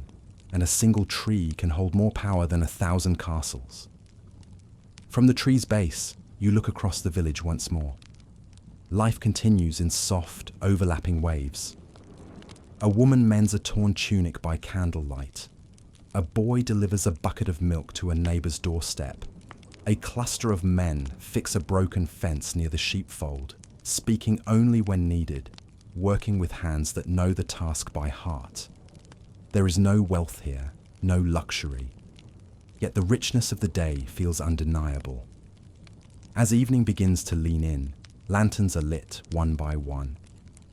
and a single tree can hold more power than 1,000 castles. From the tree's base, you look across the village once more. Life continues in soft, overlapping waves. A woman mends a torn tunic by candlelight. A boy delivers a bucket of milk to a neighbour's doorstep. A cluster of men fix a broken fence near the sheepfold, speaking only when needed, working with hands that know the task by heart. There is no wealth here, no luxury. Yet the richness of the day feels undeniable. As evening begins to lean in, lanterns are lit one by one.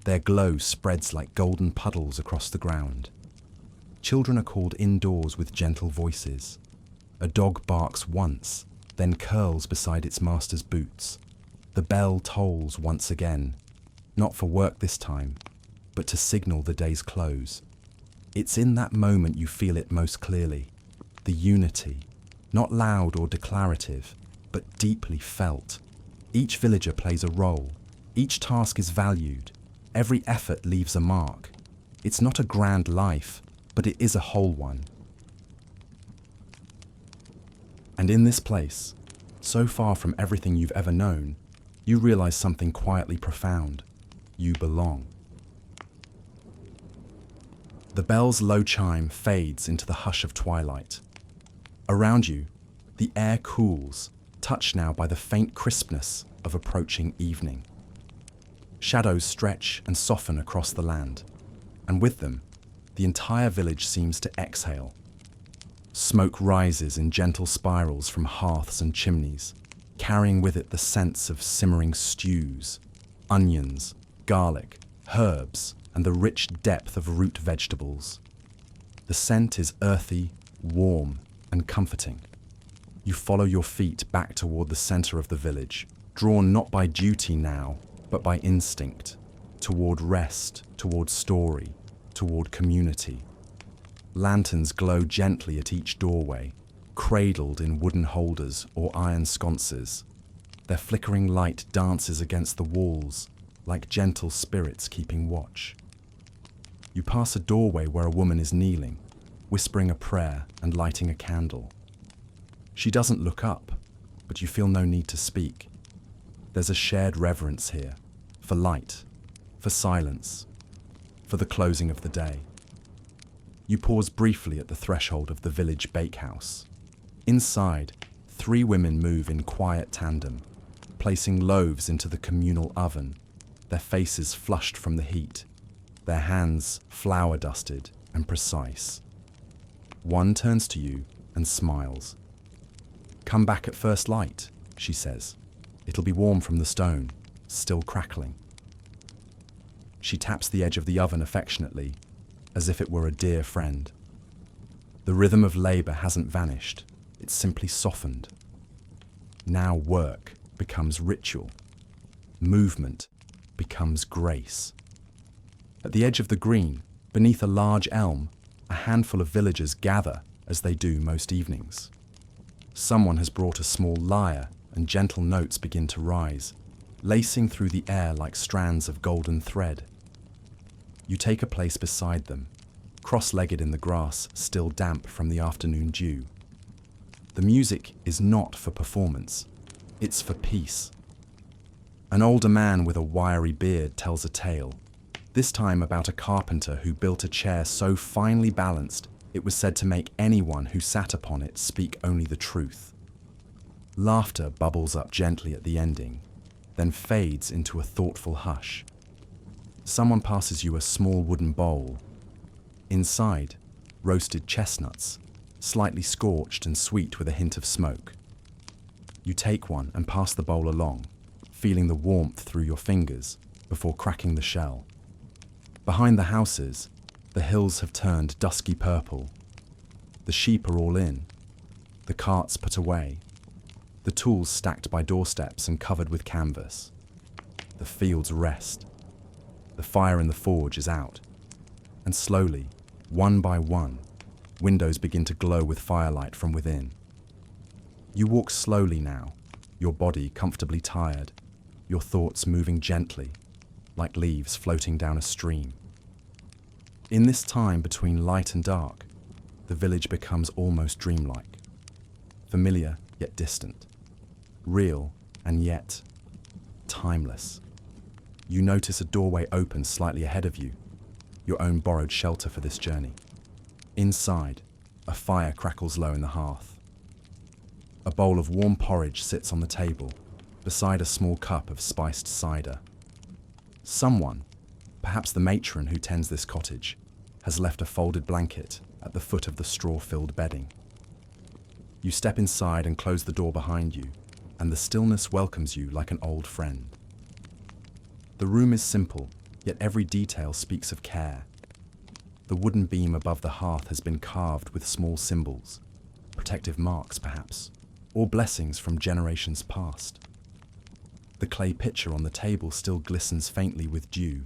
Their glow spreads like golden puddles across the ground. Children are called indoors with gentle voices. A dog barks once, then curls beside its master's boots. The bell tolls once again, not for work this time, but to signal the day's close. It's in that moment you feel it most clearly. The unity, not loud or declarative, but deeply felt. Each villager plays a role. Each task is valued. Every effort leaves a mark. It's not a grand life, but it is a whole one. And in this place, so far from everything you've ever known, you realize something quietly profound. You belong. The bell's low chime fades into the hush of twilight. Around you, the air cools, touched now by the faint crispness of approaching evening. Shadows stretch and soften across the land, and with them, the entire village seems to exhale. Smoke rises in gentle spirals from hearths and chimneys, carrying with it the scents of simmering stews, onions, garlic, herbs, and the rich depth of root vegetables. The scent is earthy, warm, and comforting. You follow your feet back toward the center of the village, drawn not by duty now, but by instinct, toward rest, toward story, toward community. Lanterns glow gently at each doorway, cradled in wooden holders or iron sconces. Their flickering light dances against the walls, like gentle spirits keeping watch. You pass a doorway where a woman is kneeling, whispering a prayer and lighting a candle. She doesn't look up, but you feel no need to speak. There's a shared reverence here, for light, for silence, for the closing of the day. You pause briefly at the threshold of the village bakehouse. Inside, 3 women move in quiet tandem, placing loaves into the communal oven, their faces flushed from the heat, their hands flour-dusted and precise. One turns to you and smiles. "Come back at first light," she says. "It'll be warm from the stone, still crackling." She taps the edge of the oven affectionately, as if it were a dear friend. The rhythm of labor hasn't vanished, it's simply softened. Now work becomes ritual. Movement becomes grace. At the edge of the green, beneath a large elm, a handful of villagers gather as they do most evenings. Someone has brought a small lyre, and gentle notes begin to rise, lacing through the air like strands of golden thread. You take a place beside them, cross-legged in the grass, still damp from the afternoon dew. The music is not for performance, it's for peace. An older man with a wiry beard tells a tale, this time about a carpenter who built a chair so finely balanced it was said to make anyone who sat upon it speak only the truth. Laughter bubbles up gently at the ending, then fades into a thoughtful hush. Someone passes you a small wooden bowl. Inside, roasted chestnuts, slightly scorched and sweet with a hint of smoke. You take one and pass the bowl along, feeling the warmth through your fingers before cracking the shell. Behind the houses, the hills have turned dusky purple. The sheep are all in, the carts put away, the tools stacked by doorsteps and covered with canvas. The fields rest. The fire in the forge is out. And slowly, one by one, windows begin to glow with firelight from within. You walk slowly now, your body comfortably tired, your thoughts moving gently, like leaves floating down a stream. In this time between light and dark, the village becomes almost dreamlike, familiar yet distant, real and yet timeless. You notice a doorway opens slightly ahead of you, your own borrowed shelter for this journey. Inside, a fire crackles low in the hearth. A bowl of warm porridge sits on the table, beside a small cup of spiced cider. Someone, perhaps the matron who tends this cottage, has left a folded blanket at the foot of the straw-filled bedding. You step inside and close the door behind you, and the stillness welcomes you like an old friend. The room is simple, yet every detail speaks of care. The wooden beam above the hearth has been carved with small symbols, protective marks perhaps, or blessings from generations past. The clay pitcher on the table still glistens faintly with dew.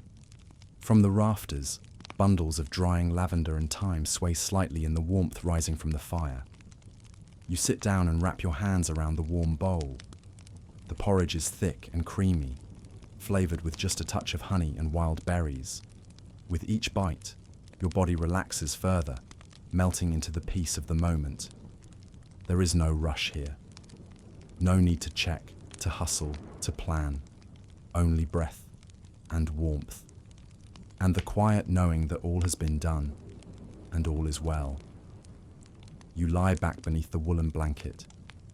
From the rafters, bundles of drying lavender and thyme sway slightly in the warmth rising from the fire. You sit down and wrap your hands around the warm bowl. The porridge is thick and creamy, flavored with just a touch of honey and wild berries. With each bite, your body relaxes further, melting into the peace of the moment. There is no rush here. No need to check, to hustle, to plan. Only breath and warmth. And the quiet knowing that all has been done, and all is well. You lie back beneath the woolen blanket,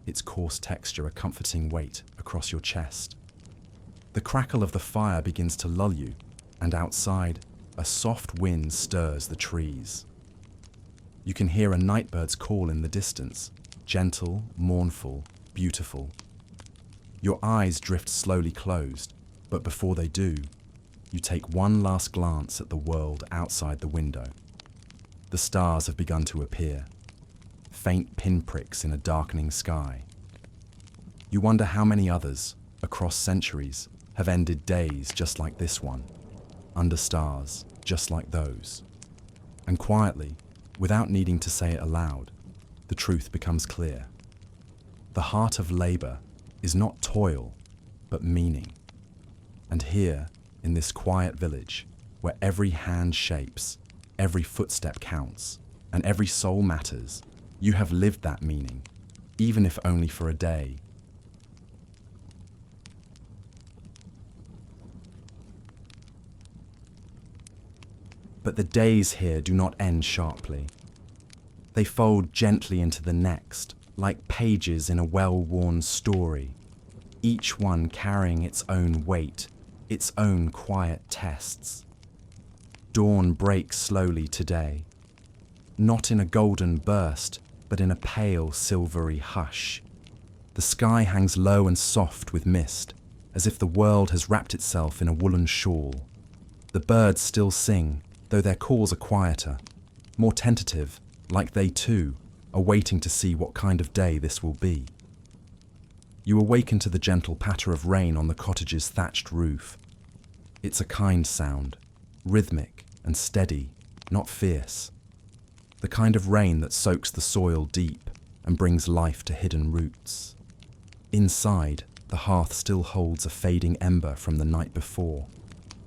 its coarse texture a comforting weight across your chest. The crackle of the fire begins to lull you, and outside, a soft wind stirs the trees. You can hear a nightbird's call in the distance, gentle, mournful, beautiful. Your eyes drift slowly closed, but before they do, you take one last glance at the world outside the window. The stars have begun to appear, faint pinpricks in a darkening sky. You wonder how many others, across centuries, have ended days just like this one, under stars just like those. And quietly, without needing to say it aloud, the truth becomes clear. The heart of labor is not toil, but meaning. And here, in this quiet village, where every hand shapes, every footstep counts, and every soul matters, you have lived that meaning, even if only for a day. But the days here do not end sharply. They fold gently into the next, like pages in a well-worn story, each one carrying its own weight, its own quiet tests. Dawn breaks slowly today, not in a golden burst, but in a pale, silvery hush. The sky hangs low and soft with mist, as if the world has wrapped itself in a woolen shawl. The birds still sing, though their calls are quieter, more tentative, like they too are waiting to see what kind of day this will be. You awaken to the gentle patter of rain on the cottage's thatched roof. It's a kind sound, rhythmic and steady, not fierce. The kind of rain that soaks the soil deep and brings life to hidden roots. Inside, the hearth still holds a fading ember from the night before,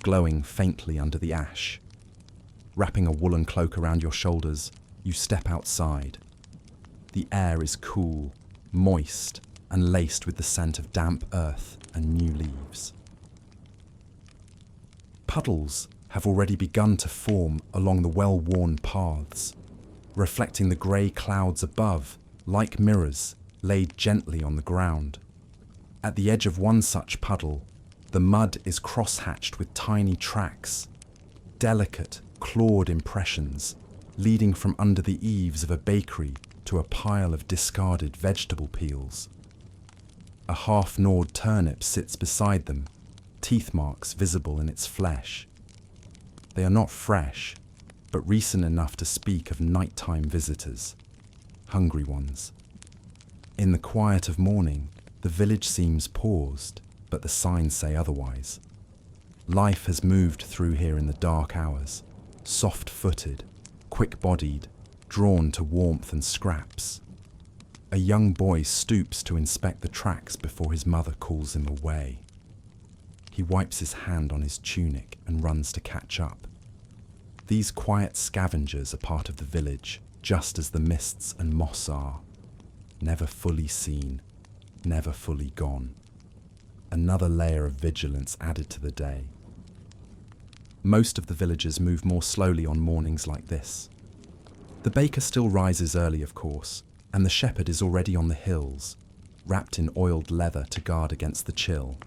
glowing faintly under the ash. Wrapping a woolen cloak around your shoulders, you step outside. The air is cool, moist, and laced with the scent of damp earth and new leaves. Puddles have already begun to form along the well-worn paths, reflecting the grey clouds above like mirrors laid gently on the ground. At the edge of one such puddle, the mud is cross-hatched with tiny tracks, delicate, clawed impressions leading from under the eaves of a bakery to a pile of discarded vegetable peels. A half-gnawed turnip sits beside them, teeth marks visible in its flesh. They are not fresh, but recent enough to speak of nighttime visitors, hungry ones. In the quiet of morning, the village seems paused, but the signs say otherwise. Life has moved through here in the dark hours, soft-footed, quick-bodied, drawn to warmth and scraps. A young boy stoops to inspect the tracks before his mother calls him away. He wipes his hand on his tunic and runs to catch up. These quiet scavengers are part of the village, just as the mists and moss are. Never fully seen, never fully gone. Another layer of vigilance added to the day. Most of the villagers move more slowly on mornings like this. The baker still rises early, of course, and the shepherd is already on the hills, wrapped in oiled leather to guard against the chill.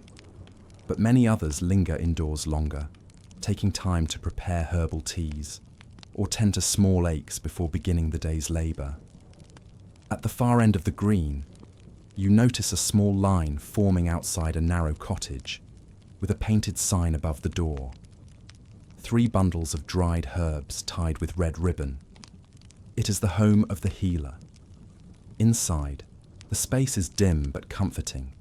But many others linger indoors longer, taking time to prepare herbal teas, or tend to small aches before beginning the day's labour. At the far end of the green, you notice a small line forming outside a narrow cottage, with a painted sign above the door. 3 bundles of dried herbs tied with red ribbon. It is the home of the healer. Inside, the space is dim but comforting.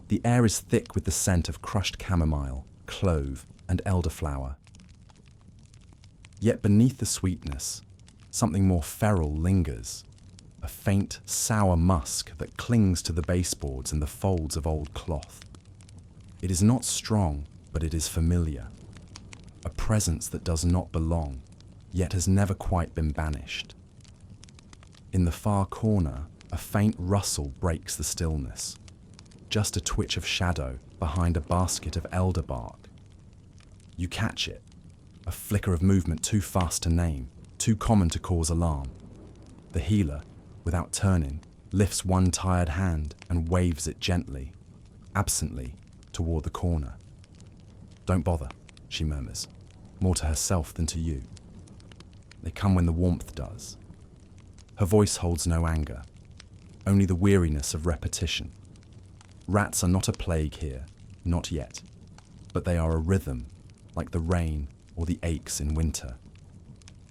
The air is thick with the scent of crushed chamomile, clove, and elderflower. Yet beneath the sweetness, something more feral lingers, a faint, sour musk that clings to the baseboards and the folds of old cloth. It is not strong, but it is familiar. A presence that does not belong, yet has never quite been banished. In the far corner, a faint rustle breaks the stillness. Just a twitch of shadow behind a basket of elder bark. You catch it, a flicker of movement too fast to name, too common to cause alarm. The healer, without turning, lifts one tired hand and waves it gently, absently, toward the corner. "Don't bother," she murmurs, more to herself than to you. They come when the warmth does. Her voice holds no anger, only the weariness of repetition. Rats are not a plague here, not yet, but they are a rhythm, like the rain or the aches in winter.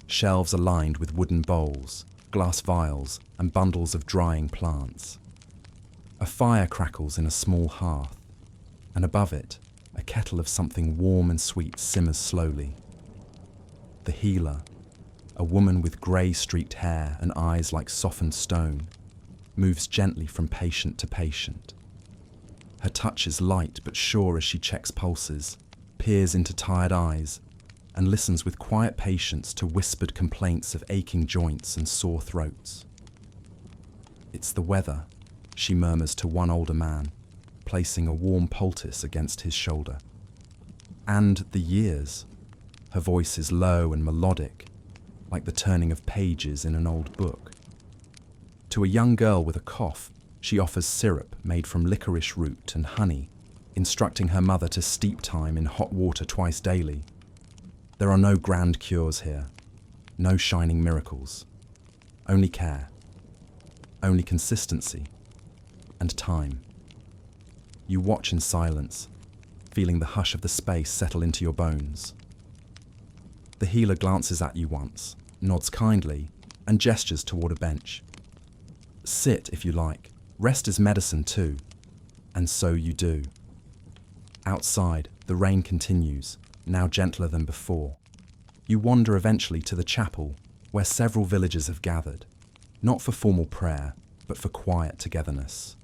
Shelves are lined with wooden bowls, glass vials, and bundles of drying plants. A fire crackles in a small hearth, and above it, a kettle of something warm and sweet simmers slowly. The healer, a woman with grey-streaked hair and eyes like softened stone, moves gently from patient to patient. Her touch is light but sure as she checks pulses, peers into tired eyes, and listens with quiet patience to whispered complaints of aching joints and sore throats. "It's the weather," she murmurs to one older man, placing a warm poultice against his shoulder. "And the years." Her voice is low and melodic, like the turning of pages in an old book. To a young girl with a cough, she offers syrup made from licorice root and honey, instructing her mother to steep time in hot water twice daily. There are no grand cures here, no shining miracles, only care, only consistency, and time. You watch in silence, feeling the hush of the space settle into your bones. The healer glances at you once, nods kindly, and gestures toward a bench. Sit if you like, rest is medicine too, and so you do. Outside, the rain continues, now gentler than before. You wander eventually to the chapel, where several villagers have gathered, not for formal prayer, but for quiet togetherness.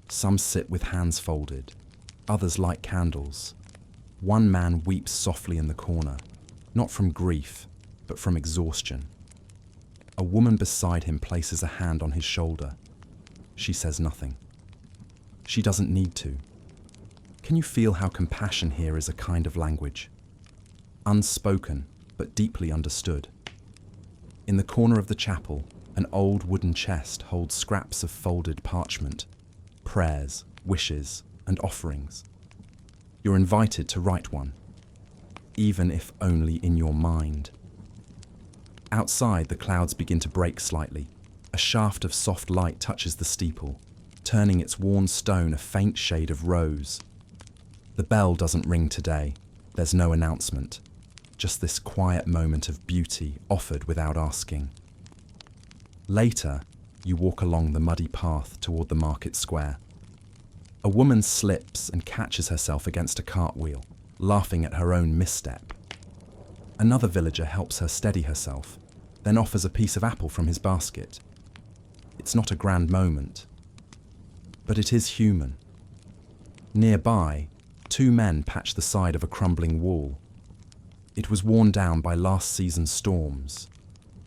Some sit with hands folded, others light candles. One man weeps softly in the corner, not from grief, but from exhaustion. A woman beside him places a hand on his shoulder. She says nothing. She doesn't need to. Can you feel how compassion here is a kind of language? Unspoken, but deeply understood. In the corner of the chapel, an old wooden chest holds scraps of folded parchment, prayers, wishes, and offerings. You're invited to write one, even if only in your mind. Outside, the clouds begin to break slightly. A shaft of soft light touches the steeple, turning its worn stone a faint shade of rose. The bell doesn't ring today. There's no announcement. Just this quiet moment of beauty offered without asking. Later, you walk along the muddy path toward the market square. A woman slips and catches herself against a cartwheel, laughing at her own misstep. Another villager helps her steady herself, then offers a piece of apple from his basket. It's not a grand moment, but it is human. Nearby, two men patch the side of a crumbling wall. It was worn down by last season's storms.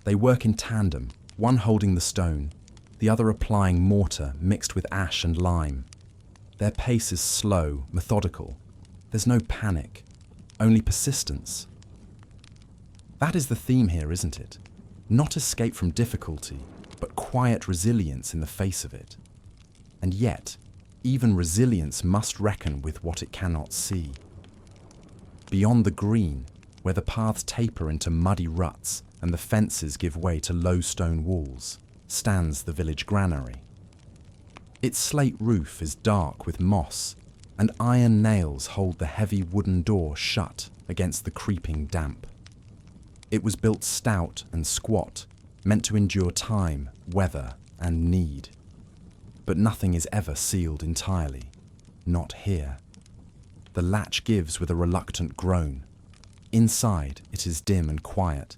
They work in tandem, one holding the stone, the other applying mortar mixed with ash and lime. Their pace is slow, methodical. There's no panic, only persistence. That is the theme here, isn't it? Not escape from difficulty, but quiet resilience in the face of it. And yet, even resilience must reckon with what it cannot see. Beyond the green, where the paths taper into muddy ruts and the fences give way to low stone walls, stands the village granary. Its slate roof is dark with moss, and iron nails hold the heavy wooden door shut against the creeping damp. It was built stout and squat, meant to endure time, weather, and need. But nothing is ever sealed entirely. Not here. The latch gives with a reluctant groan. Inside, it is dim and quiet,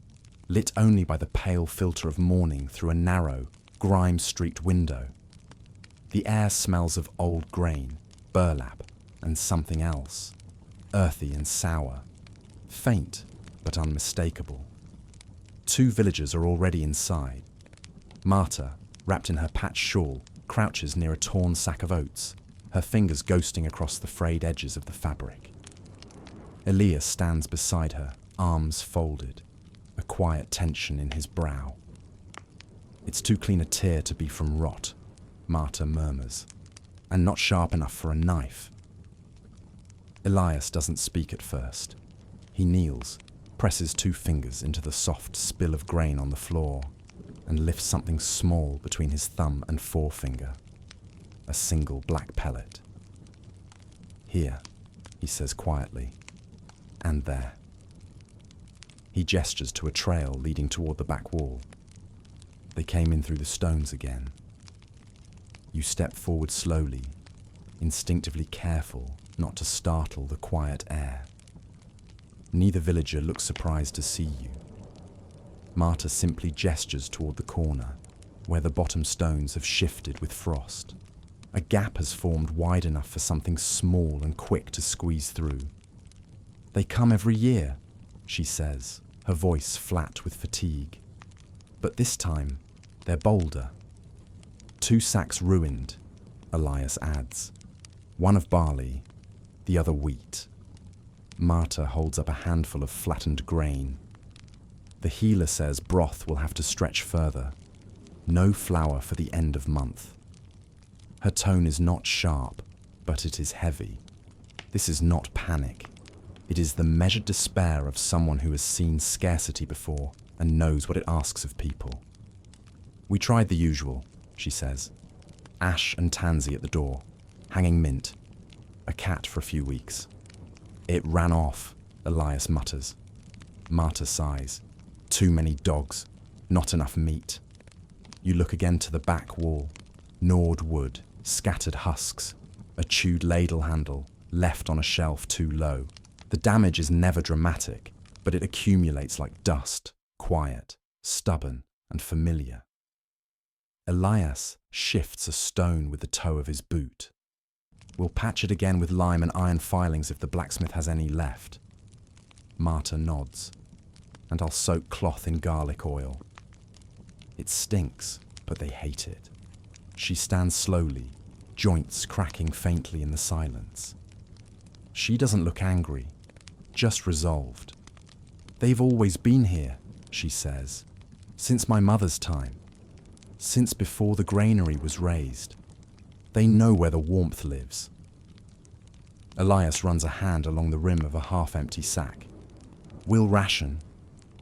lit only by the pale filter of morning through a narrow, grime-streaked window. The air smells of old grain, burlap, and something else, earthy and sour, faint but unmistakable. Two villagers are already inside. Marta, wrapped in her patched shawl, crouches near a torn sack of oats, her fingers ghosting across the frayed edges of the fabric. Elias stands beside her, arms folded, a quiet tension in his brow. It's too clean a tear to be from rot, Marta murmurs, and not sharp enough for a knife. Elias doesn't speak at first. He kneels, presses two fingers into the soft spill of grain on the floor, and lifts something small between his thumb and forefinger, a single black pellet. Here, he says quietly, and there. He gestures to a trail leading toward the back wall. They came in through the stones again. You step forward slowly, instinctively careful not to startle the quiet air. Neither villager looks surprised to see you. Marta simply gestures toward the corner, where the bottom stones have shifted with frost. A gap has formed wide enough for something small and quick to squeeze through. They come every year, she says, her voice flat with fatigue. But this time, they're bolder. 2 sacks ruined, Elias adds. One of barley, the other wheat. Marta holds up a handful of flattened grain. The healer says broth will have to stretch further. No flour for the end of month. Her tone is not sharp, but it is heavy. This is not panic. It is the measured despair of someone who has seen scarcity before and knows what it asks of people. We tried the usual, she says. Ash and tansy at the door, hanging mint, a cat for a few weeks. It ran off, Elias mutters. Marta sighs. Too many dogs, not enough meat. You look again to the back wall. Gnawed wood, scattered husks, a chewed ladle handle, left on a shelf too low. The damage is never dramatic, but it accumulates like dust, quiet, stubborn, and familiar. Elias shifts a stone with the toe of his boot. We'll patch it again with lime and iron filings if the blacksmith has any left. Marta nods. And I'll soak cloth in garlic oil. It stinks, but they hate it. She stands slowly, joints cracking faintly in the silence. She doesn't look angry, just resolved. They've always been here, she says, since my mother's time, since before the granary was raised. They know where the warmth lives. Elias runs a hand along the rim of a half-empty sack. We'll ration.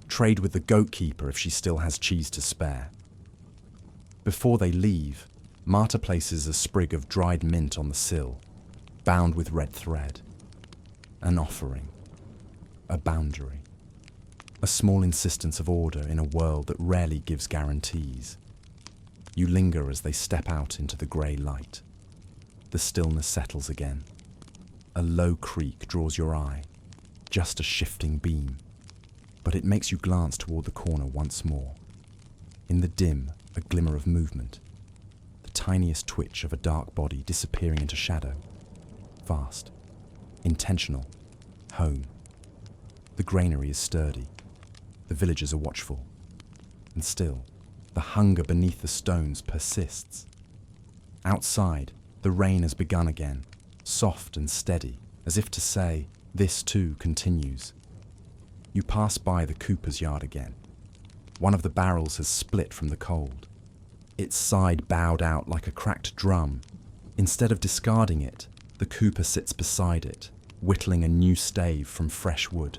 Trade with the goat keeper if she still has cheese to spare. Before they leave, Marta places a sprig of dried mint on the sill, bound with red thread. An offering. A boundary. A small insistence of order in a world that rarely gives guarantees. You linger as they step out into the grey light. The stillness settles again. A low creak draws your eye, just a shifting beam. But it makes you glance toward the corner once more. In the dim, a glimmer of movement. The tiniest twitch of a dark body disappearing into shadow. Fast. Intentional. Home. The granary is sturdy. The villagers are watchful. And still, the hunger beneath the stones persists. Outside, the rain has begun again, soft and steady, as if to say, this too continues. You pass by the cooper's yard again. One of the barrels has split from the cold. Its side bowed out like a cracked drum. Instead of discarding it, the cooper sits beside it, whittling a new stave from fresh wood.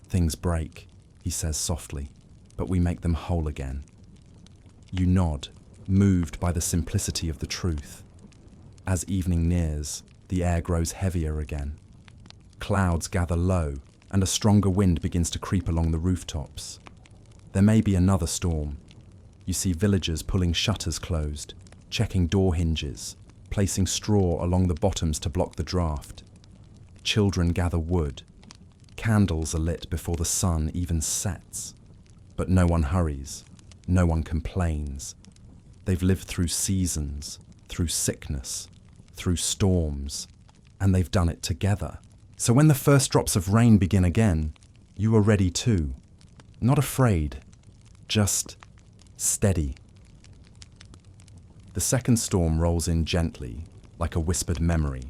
Things break, he says softly, but we make them whole again. You nod, moved by the simplicity of the truth. As evening nears, the air grows heavier again. Clouds gather low, and a stronger wind begins to creep along the rooftops. There may be another storm. You see villagers pulling shutters closed, checking door hinges, placing straw along the bottoms to block the draft. Children gather wood. Candles are lit before the sun even sets. But no one hurries. No one complains. They've lived through seasons, through sickness, through storms, and they've done it together. So when the first drops of rain begin again, you are ready too. Not afraid, just steady. The second storm rolls in gently, like a whispered memory.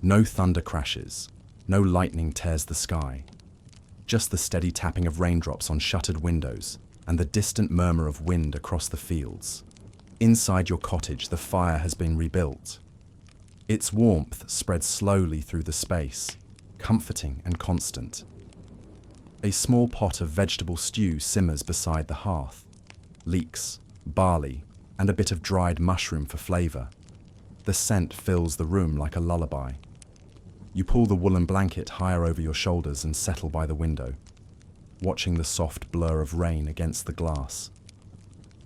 No thunder crashes, no lightning tears the sky. Just the steady tapping of raindrops on shuttered windows and the distant murmur of wind across the fields. Inside your cottage, the fire has been rebuilt. Its warmth spreads slowly through the space, comforting and constant. A small pot of vegetable stew simmers beside the hearth. Leeks, barley, and a bit of dried mushroom for flavour. The scent fills the room like a lullaby. You pull the woolen blanket higher over your shoulders and settle by the window, watching the soft blur of rain against the glass.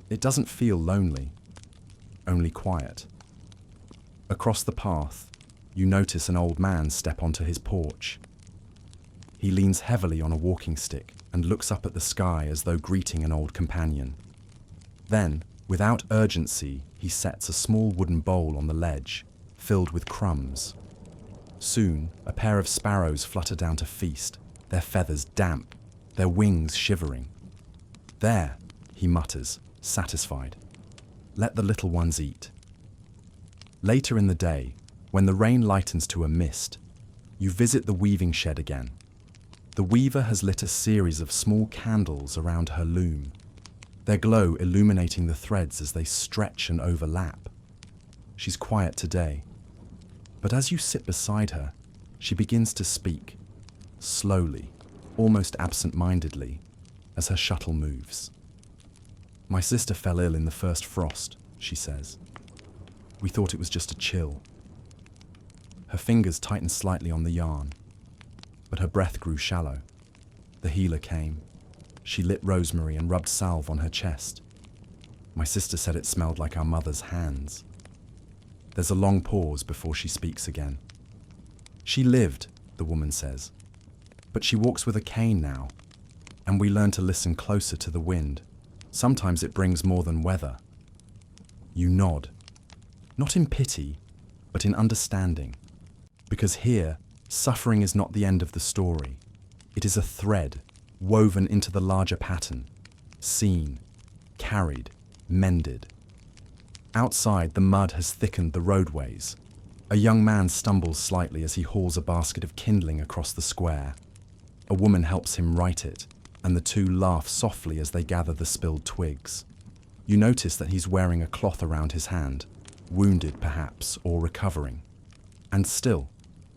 It doesn't feel lonely, only quiet. Across the path, you notice an old man step onto his porch. He leans heavily on a walking stick and looks up at the sky as though greeting an old companion. Then, without urgency, he sets a small wooden bowl on the ledge, filled with crumbs. Soon, a pair of sparrows flutter down to feast, their feathers damp, their wings shivering. There, he mutters, satisfied. Let the little ones eat. Later in the day, when the rain lightens to a mist, you visit the weaving shed again. The weaver has lit a series of small candles around her loom, their glow illuminating the threads as they stretch and overlap. She's quiet today, but as you sit beside her, she begins to speak, slowly, almost absent-mindedly, as her shuttle moves. "My sister fell ill in the first frost," she says. "We thought it was just a chill." Her fingers tightened slightly on the yarn, but her breath grew shallow. The healer came. She lit rosemary and rubbed salve on her chest. "My sister said it smelled like our mother's hands." There's a long pause before she speaks again. "She lived," the woman says, "but she walks with a cane now, and we learn to listen closer to the wind. Sometimes it brings more than weather." You nod, not in pity, but in understanding, because here, suffering is not the end of the story. It is a thread woven into the larger pattern, seen, carried, mended. Outside, the mud has thickened the roadways. A young man stumbles slightly as he hauls a basket of kindling across the square. A woman helps him right it, and the two laugh softly as they gather the spilled twigs. You notice that he's wearing a cloth around his hand, wounded perhaps, or recovering. And still,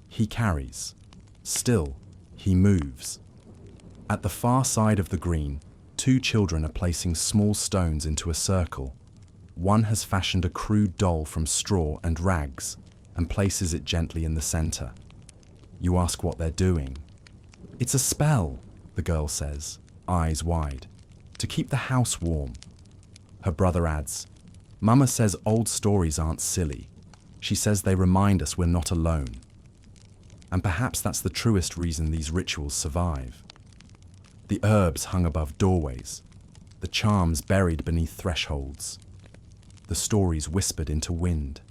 he carries. Still, he moves. At the far side of the green, two children are placing small stones into a circle. One has fashioned a crude doll from straw and rags and places it gently in the center. You ask what they're doing. "It's a spell," the girl says, eyes wide, "to keep the house warm." Her brother adds, "Mama says old stories aren't silly. She says they remind us we're not alone." And perhaps that's the truest reason these rituals survive. The herbs hung above doorways, the charms buried beneath thresholds, the stories whispered into wind.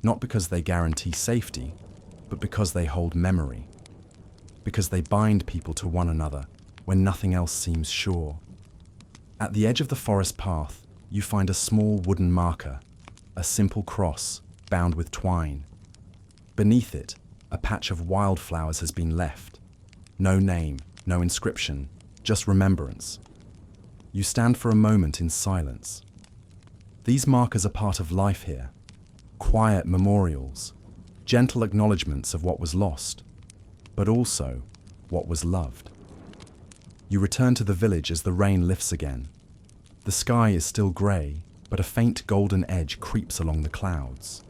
Not because they guarantee safety, but because they hold memory. Because they bind people to one another when nothing else seems sure. At the edge of the forest path, you find a small wooden marker, a simple cross bound with twine. Beneath it, a patch of wildflowers has been left. No name, no inscription, just remembrance. You stand for a moment in silence. These markers are part of life here. Quiet memorials, gentle acknowledgements of what was lost, but also what was loved. You return to the village as the rain lifts again. The sky is still grey, but a faint golden edge creeps along the clouds.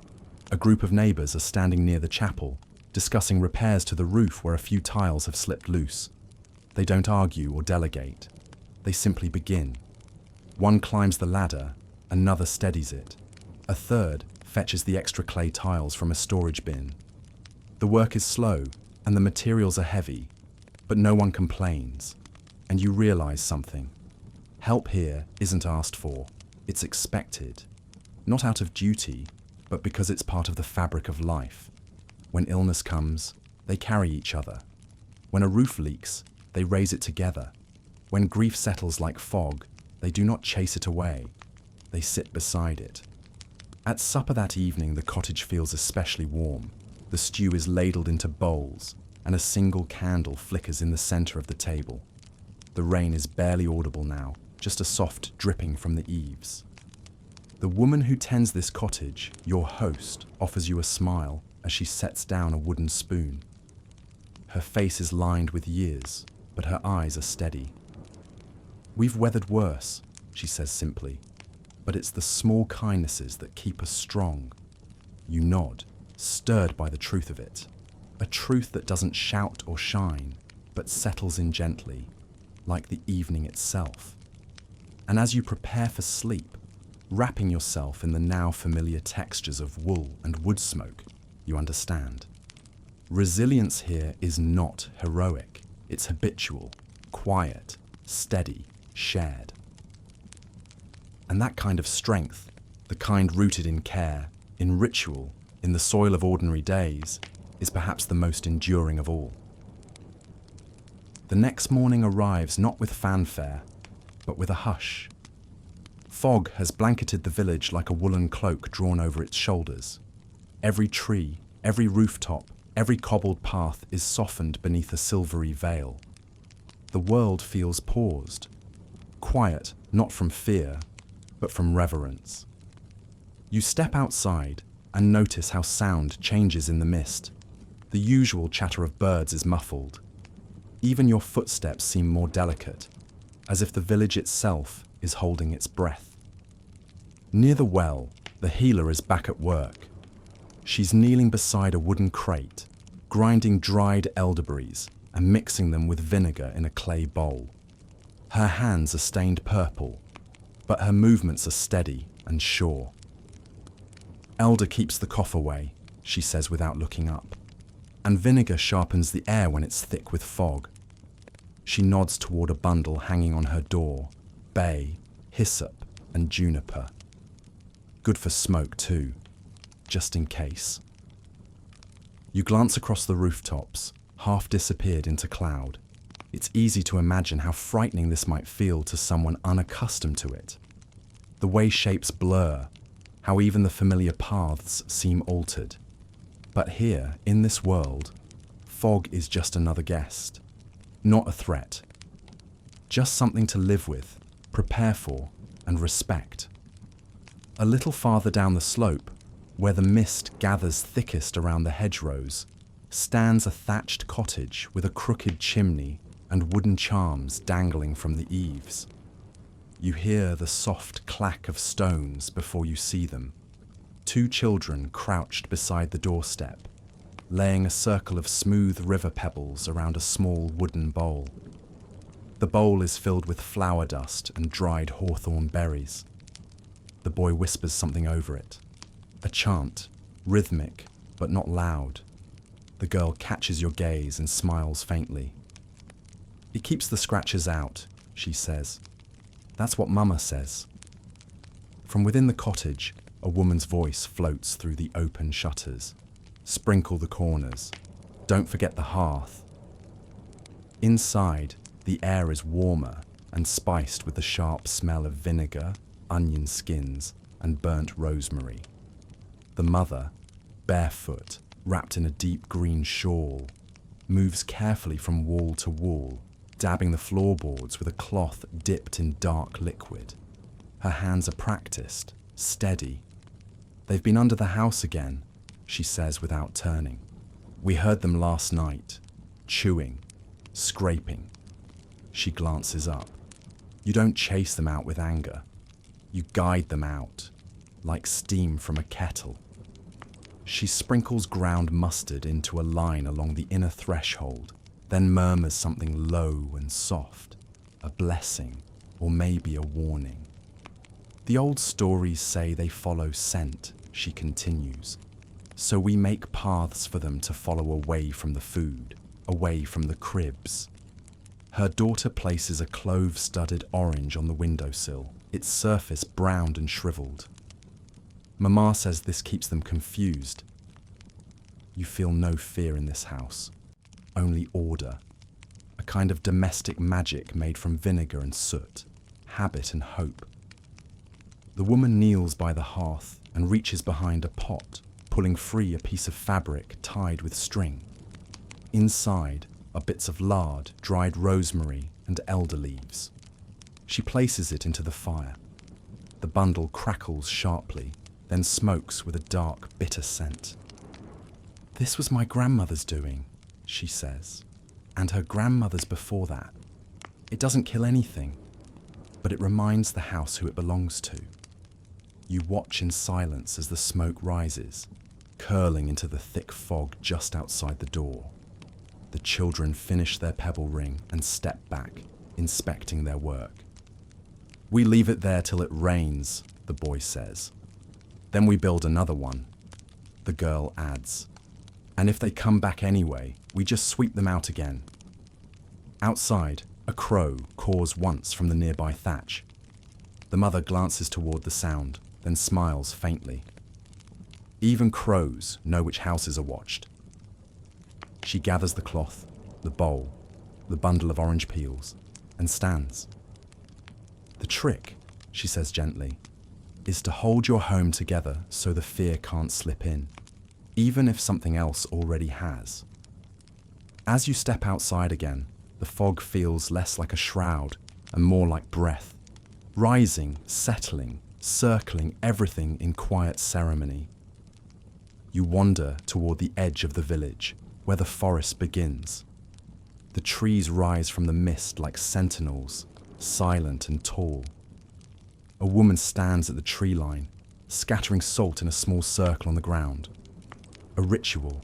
A group of neighbours are standing near the chapel, discussing repairs to the roof where a few tiles have slipped loose. They don't argue or delegate. They simply begin. One climbs the ladder, another steadies it. A third fetches the extra clay tiles from a storage bin. The work is slow, and the materials are heavy, but no one complains. And you realise something. Help here isn't asked for, it's expected. Not out of duty, but because it's part of the fabric of life. When illness comes, they carry each other. When a roof leaks, they raise it together. When grief settles like fog, they do not chase it away. They sit beside it. At supper that evening, the cottage feels especially warm. The stew is ladled into bowls, and a single candle flickers in the center of the table. The rain is barely audible now, just a soft dripping from the eaves. The woman who tends this cottage, your host, offers you a smile as she sets down a wooden spoon. Her face is lined with years, but her eyes are steady. "We've weathered worse," she says simply, "but it's the small kindnesses that keep us strong." You nod, stirred by the truth of it. A truth that doesn't shout or shine, but settles in gently, like the evening itself. And as you prepare for sleep, wrapping yourself in the now familiar textures of wool and wood smoke, you understand. Resilience here is not heroic. It's habitual, quiet, steady, shared. And that kind of strength, the kind rooted in care, in ritual, in the soil of ordinary days, is perhaps the most enduring of all. The next morning arrives not with fanfare, but with a hush. Fog has blanketed the village like a woolen cloak drawn over its shoulders. Every tree, every rooftop, every cobbled path is softened beneath a silvery veil. The world feels paused, quiet not from fear, but from reverence. You step outside and notice how sound changes in the mist. The usual chatter of birds is muffled. Even your footsteps seem more delicate, as if the village itself is holding its breath. Near the well, the healer is back at work. She's kneeling beside a wooden crate, grinding dried elderberries and mixing them with vinegar in a clay bowl. Her hands are stained purple, but her movements are steady and sure. Elder keeps the cough away, she says without looking up, and vinegar sharpens the air when it's thick with fog. She nods toward a bundle hanging on her door, bay, hyssop, and juniper. Good for smoke too, just in case. You glance across the rooftops, half disappeared into cloud. It's easy to imagine how frightening this might feel to someone unaccustomed to it. The way shapes blur, how even the familiar paths seem altered. But here, in this world, fog is just another guest, not a threat. Just something to live with, prepare for, and respect. A little farther down the slope, where the mist gathers thickest around the hedgerows, stands a thatched cottage with a crooked chimney and wooden charms dangling from the eaves. You hear the soft clack of stones before you see them. 2 children crouched beside the doorstep, laying a circle of smooth river pebbles around a small wooden bowl. The bowl is filled with flower dust and dried hawthorn berries. The boy whispers something over it. A chant, rhythmic but not loud. The girl catches your gaze and smiles faintly. "It keeps the scratches out," she says. "That's what Mama says." From within the cottage, a woman's voice floats through the open shutters. "Sprinkle the corners. Don't forget the hearth." Inside, the air is warmer and spiced with the sharp smell of vinegar, onion skins, and burnt rosemary. The mother, barefoot, wrapped in a deep green shawl, moves carefully from wall to wall, dabbing the floorboards with a cloth dipped in dark liquid. Her hands are practiced, steady. "They've been under the house again," she says without turning. "We heard them last night, chewing, scraping." She glances up. You don't chase them out with anger. You guide them out, like steam from a kettle. She sprinkles ground mustard into a line along the inner threshold, then murmurs something low and soft, a blessing, or maybe a warning. "The old stories say they follow scent," she continues, "so we make paths for them to follow away from the food, away from the cribs." Her daughter places a clove-studded orange on the windowsill, its surface browned and shriveled. Mama says this keeps them confused. You feel no fear in this house, only order, a kind of domestic magic made from vinegar and soot, habit and hope. The woman kneels by the hearth and reaches behind a pot, pulling free a piece of fabric tied with string. Inside are bits of lard, dried rosemary, and elder leaves. She places it into the fire. The bundle crackles sharply, then smokes with a dark, bitter scent. "This was my grandmother's doing," she says, "and her grandmother's before that. It doesn't kill anything, but it reminds the house who it belongs to." You watch in silence as the smoke rises, curling into the thick fog just outside the door. The children finish their pebble ring and step back, inspecting their work. "We leave it there till it rains," the boy says. "Then we build another one," the girl adds. "And if they come back anyway, we just sweep them out again." Outside, a crow caws once from the nearby thatch. The mother glances toward the sound, then smiles faintly. Even crows know which houses are watched. She gathers the cloth, the bowl, the bundle of orange peels, and stands. "The trick," she says gently, "is to hold your home together so the fear can't slip in, even if something else already has." As you step outside again, the fog feels less like a shroud and more like breath, rising, settling, circling everything in quiet ceremony. You wander toward the edge of the village, where the forest begins. The trees rise from the mist like sentinels, silent and tall. A woman stands at the tree line, scattering salt in a small circle on the ground. A ritual,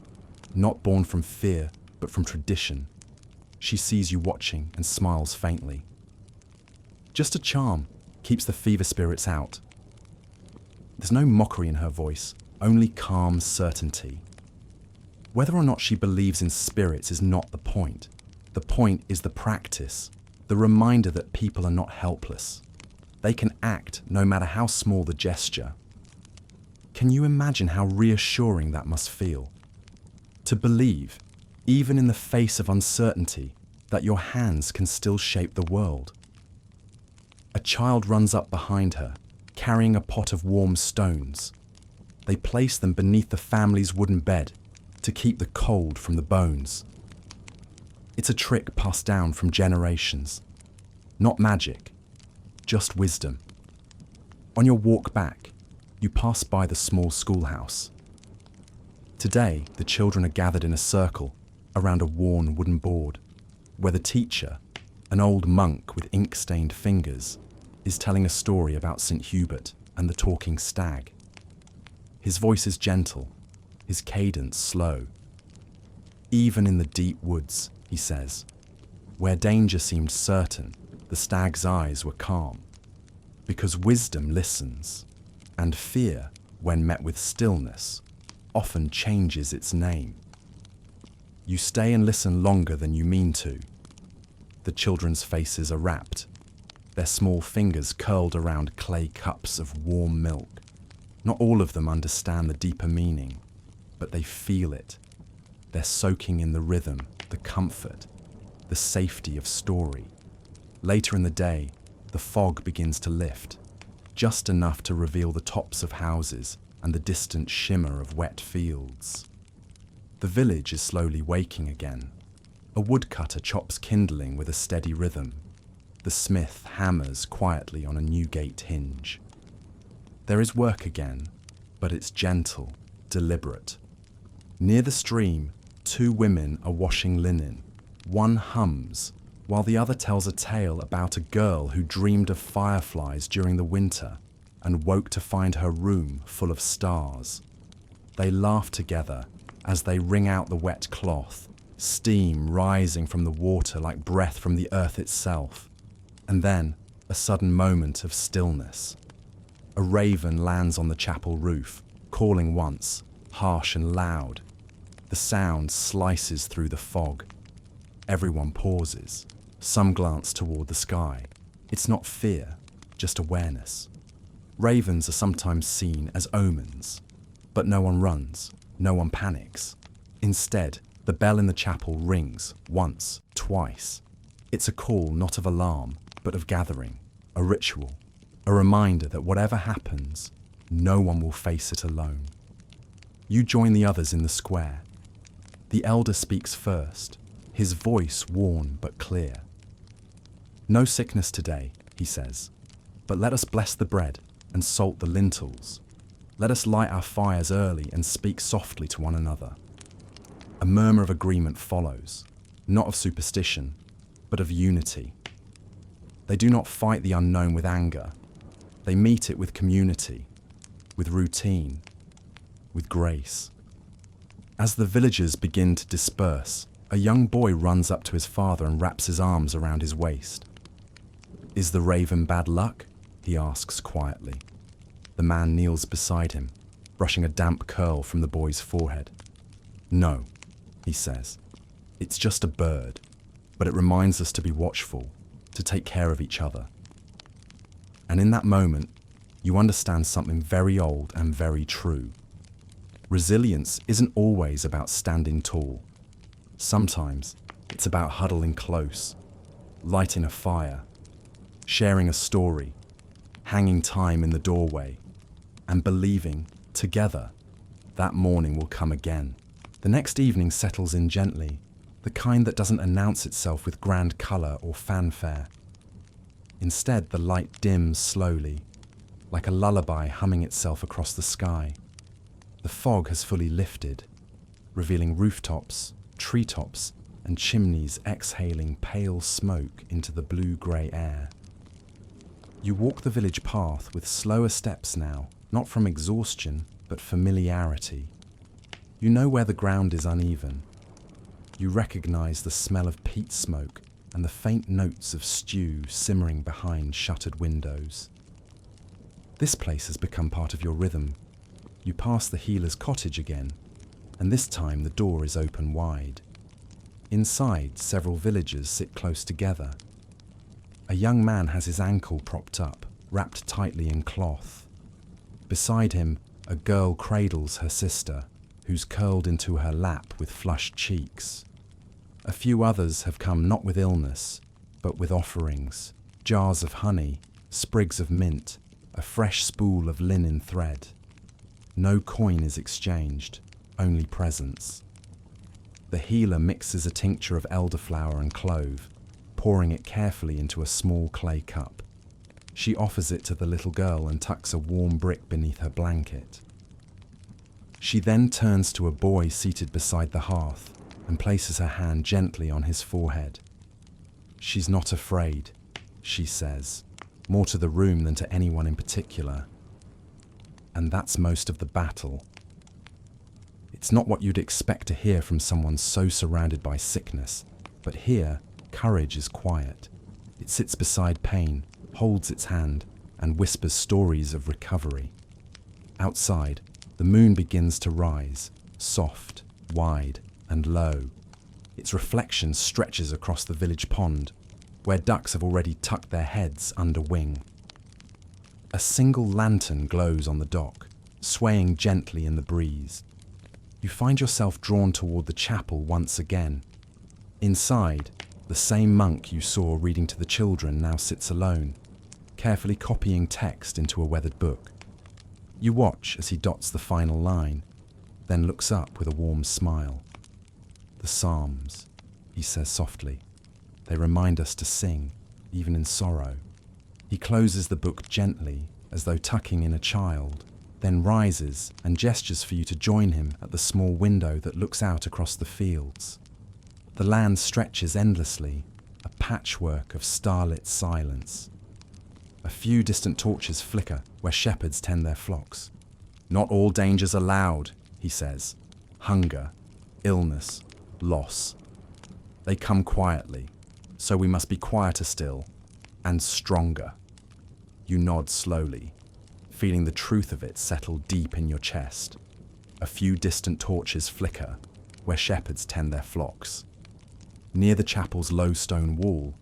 not born from fear, but from tradition. She sees you watching and smiles faintly. Just a charm, keeps the fever spirits out. There's no mockery in her voice, only calm certainty. Whether or not she believes in spirits is not the point. The point is the practice, the reminder that people are not helpless. They can act no matter how small the gesture. Can you imagine how reassuring that must feel? To believe, even in the face of uncertainty, that your hands can still shape the world. A child runs up behind her, carrying a pot of warm stones. They place them beneath the family's wooden bed to keep the cold from the bones. It's a trick passed down from generations. Not magic, just wisdom. On your walk back, you pass by the small schoolhouse. Today, the children are gathered in a circle around a worn wooden board, where the teacher, an old monk with ink-stained fingers, is telling a story about St. Hubert and the talking stag. His voice is gentle, his cadence slow. Even in the deep woods, he says, where danger seemed certain, the stag's eyes were calm, because wisdom listens, and fear, when met with stillness, often changes its name. You stay and listen longer than you mean to. The children's faces are rapt, their small fingers curled around clay cups of warm milk. Not all of them understand the deeper meaning, but they feel it. They're soaking in the rhythm, the comfort, the safety of story. Later in the day, the fog begins to lift, just enough to reveal the tops of houses and the distant shimmer of wet fields. The village is slowly waking again. A woodcutter chops kindling with a steady rhythm. The smith hammers quietly on a new gate hinge. There is work again, but it's gentle, deliberate. Near the stream, two women are washing linen. One hums, while the other tells a tale about a girl who dreamed of fireflies during the winter and woke to find her room full of stars. They laugh together as they wring out the wet cloth, steam rising from the water like breath from the earth itself. And then, a sudden moment of stillness. A raven lands on the chapel roof, calling once, harsh and loud. The sound slices through the fog. Everyone pauses. Some glance toward the sky. It's not fear, just awareness. Ravens are sometimes seen as omens, but no one runs, no one panics. Instead, the bell in the chapel rings once, twice. It's a call not of alarm, but of gathering, a ritual, a reminder that whatever happens, no one will face it alone. You join the others in the square. The elder speaks first, his voice worn but clear. No sickness today, he says, but let us bless the bread and salt the lintels. Let us light our fires early and speak softly to one another. A murmur of agreement follows, not of superstition, but of unity. They do not fight the unknown with anger. They meet it with community, with routine, with grace. As the villagers begin to disperse, a young boy runs up to his father and wraps his arms around his waist. "Is the raven bad luck?" he asks quietly. The man kneels beside him, brushing a damp curl from the boy's forehead. "No," he says. "It's just a bird, but it reminds us to be watchful, to take care of each other." And in that moment, you understand something very old and very true. Resilience isn't always about standing tall. Sometimes it's about huddling close, lighting a fire, sharing a story, hanging time in the doorway, and believing, together, that morning will come again. The next evening settles in gently, the kind that doesn't announce itself with grand colour or fanfare. Instead, the light dims slowly, like a lullaby humming itself across the sky. The fog has fully lifted, revealing rooftops, treetops and chimneys exhaling pale smoke into the blue-grey air. You walk the village path with slower steps now, not from exhaustion, but familiarity. You know where the ground is uneven. You recognize the smell of peat smoke and the faint notes of stew simmering behind shuttered windows. This place has become part of your rhythm. You pass the healer's cottage again, and this time the door is open wide. Inside, several villagers sit close together. A young man has his ankle propped up, wrapped tightly in cloth. Beside him, a girl cradles her sister, who's curled into her lap with flushed cheeks. A few others have come not with illness, but with offerings, jars of honey, sprigs of mint, a fresh spool of linen thread. No coin is exchanged, only presence. The healer mixes a tincture of elderflower and clove, pouring it carefully into a small clay cup. She offers it to the little girl and tucks a warm brick beneath her blanket. She then turns to a boy seated beside the hearth and places her hand gently on his forehead. "She's not afraid," she says, more to the room than to anyone in particular. And that's most of the battle. It's not what you'd expect to hear from someone so surrounded by sickness, but here, courage is quiet. It sits beside pain, holds its hand, and whispers stories of recovery. Outside, the moon begins to rise, soft, wide, and low. Its reflection stretches across the village pond, where ducks have already tucked their heads under wing. A single lantern glows on the dock, swaying gently in the breeze. You find yourself drawn toward the chapel once again. Inside, the same monk you saw reading to the children now sits alone, carefully copying text into a weathered book. You watch as he dots the final line, then looks up with a warm smile. "The Psalms," he says softly. "They remind us to sing, even in sorrow." He closes the book gently, as though tucking in a child, then rises and gestures for you to join him at the small window that looks out across the fields. The land stretches endlessly, a patchwork of starlit silence. A few distant torches flicker where shepherds tend their flocks. "Not all dangers are loud," he says. "Hunger, illness, loss. They come quietly, so we must be quieter still, and stronger." You nod slowly, feeling the truth of it settle deep in your chest. A few distant torches flicker where shepherds tend their flocks. Near the chapel's low stone wall,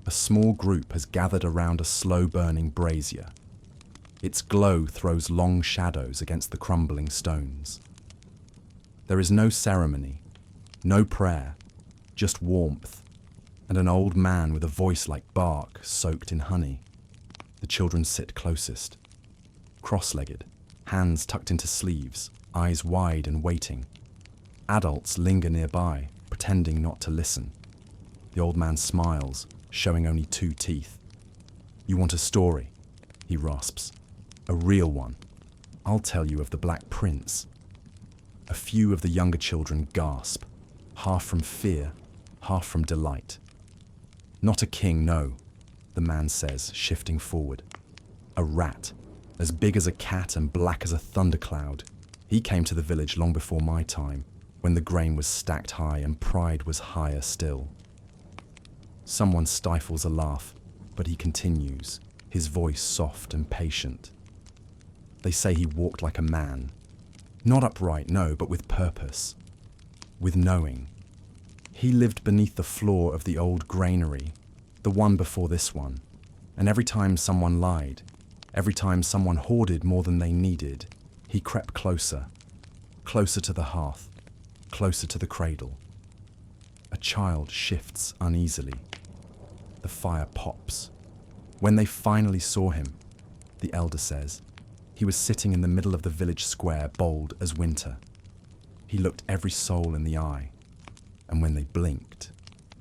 a small group has gathered around a slow-burning brazier. Its glow throws long shadows against the crumbling stones. There is no ceremony, no prayer, just warmth, and an old man with a voice like bark soaked in honey. The children sit closest, cross-legged, hands tucked into sleeves, eyes wide and waiting. Adults linger nearby, pretending not to listen. The old man smiles, showing only 2 teeth. "You want a story?" he rasps. "A real one. I'll tell you of the Black Prince." A few of the younger children gasp, half from fear, half from delight. "Not a king, no," the man says, shifting forward. "A rat, as big as a cat and black as a thundercloud. He came to the village long before my time, when the grain was stacked high and pride was higher still." Someone stifles a laugh, but he continues, his voice soft and patient. "They say he walked like a man. Not upright, no, but with purpose. With knowing. He lived beneath the floor of the old granary, the one before this one, and every time someone lied, every time someone hoarded more than they needed, he crept closer, closer to the hearth, closer to the cradle. A child shifts uneasily. The fire pops. When they finally saw him, the elder says, he was sitting in the middle of the village square, bold as winter. He looked every soul in the eye, and when they blinked,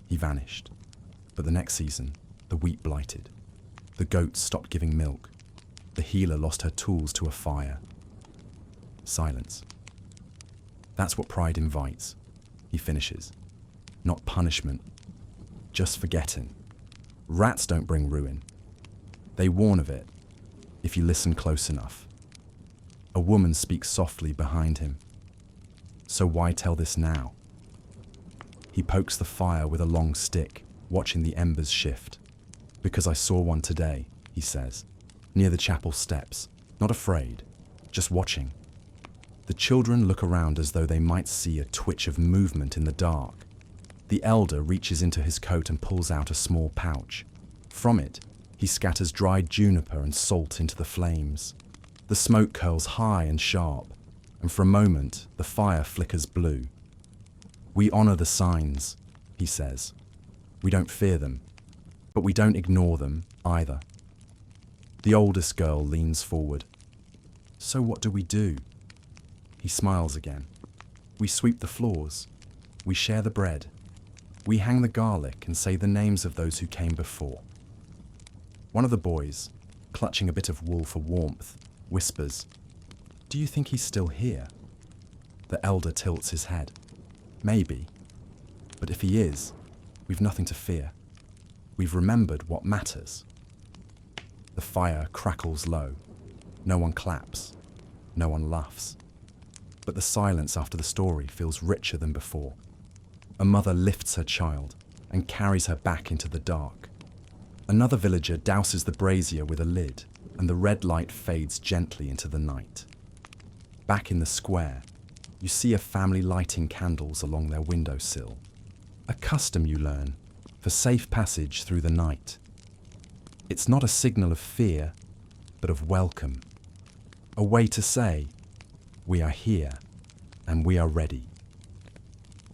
he vanished. But the next season, the wheat blighted. The goats stopped giving milk. The healer lost her tools to a fire. Silence. That's what pride invites. he finishes. Not punishment, just forgetting. Rats don't bring ruin. They warn of it, if you listen close enough. A woman speaks softly behind him. So why tell this now? He pokes the fire with a long stick, watching the embers shift. Because I saw one today, he says, near the chapel steps, not afraid, just watching. The children look around as though they might see a twitch of movement in the dark. The elder reaches into his coat and pulls out a small pouch. From it, he scatters dried juniper and salt into the flames. The smoke curls high and sharp, and for a moment, the fire flickers blue. We honor the signs, he says. We don't fear them, but we don't ignore them either. The oldest girl leans forward. So what do we do? He smiles again. We sweep the floors. We share the bread. We hang the garlic and say the names of those who came before. One of the boys, clutching a bit of wool for warmth, whispers, "Do you think he's still here?" The elder tilts his head. Maybe. But if he is, we've nothing to fear. We've remembered what matters. The fire crackles low. No one claps. No one laughs. But the silence after the story feels richer than before. A mother lifts her child and carries her back into the dark. Another villager douses the brazier with a lid, and the red light fades gently into the night. Back in the square, you see a family lighting candles along their windowsill. A custom you learn for safe passage through the night. It's not a signal of fear, but of welcome. A way to say, we are here, and we are ready.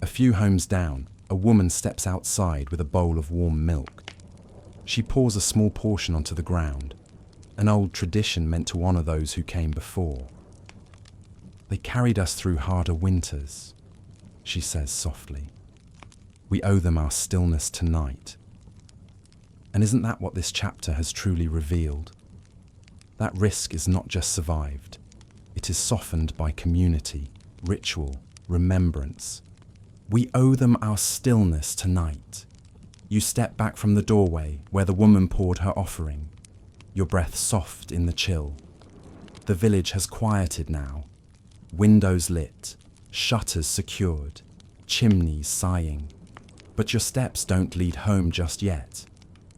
A few homes down, a woman steps outside with a bowl of warm milk. She pours a small portion onto the ground, an old tradition meant to honor those who came before. They carried us through harder winters, she says softly. We owe them our stillness tonight. And isn't that what this chapter has truly revealed? That risk is not just survived. It is softened by community, ritual, remembrance. We owe them our stillness tonight. You step back from the doorway where the woman poured her offering, your breath soft in the chill. The village has quieted now. Windows lit, shutters secured, chimneys sighing. But your steps don't lead home just yet.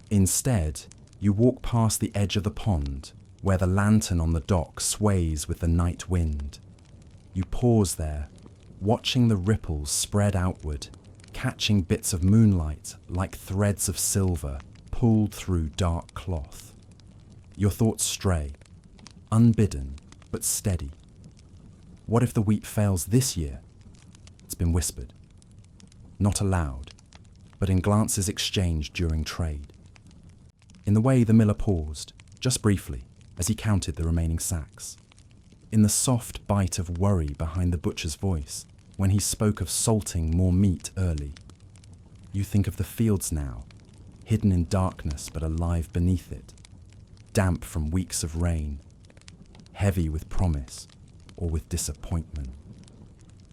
Instead, you walk past the edge of the pond, where the lantern on the dock sways with the night wind. You pause there, watching the ripples spread outward, catching bits of moonlight like threads of silver pulled through dark cloth. Your thoughts stray, unbidden but steady. What if the wheat fails this year? It's been whispered. Not aloud, but in glances exchanged during trade. In the way the miller paused, just briefly, as he counted the remaining sacks. In the soft bite of worry behind the butcher's voice, when he spoke of salting more meat early. You think of the fields now, hidden in darkness but alive beneath it, damp from weeks of rain, heavy with promise or with disappointment.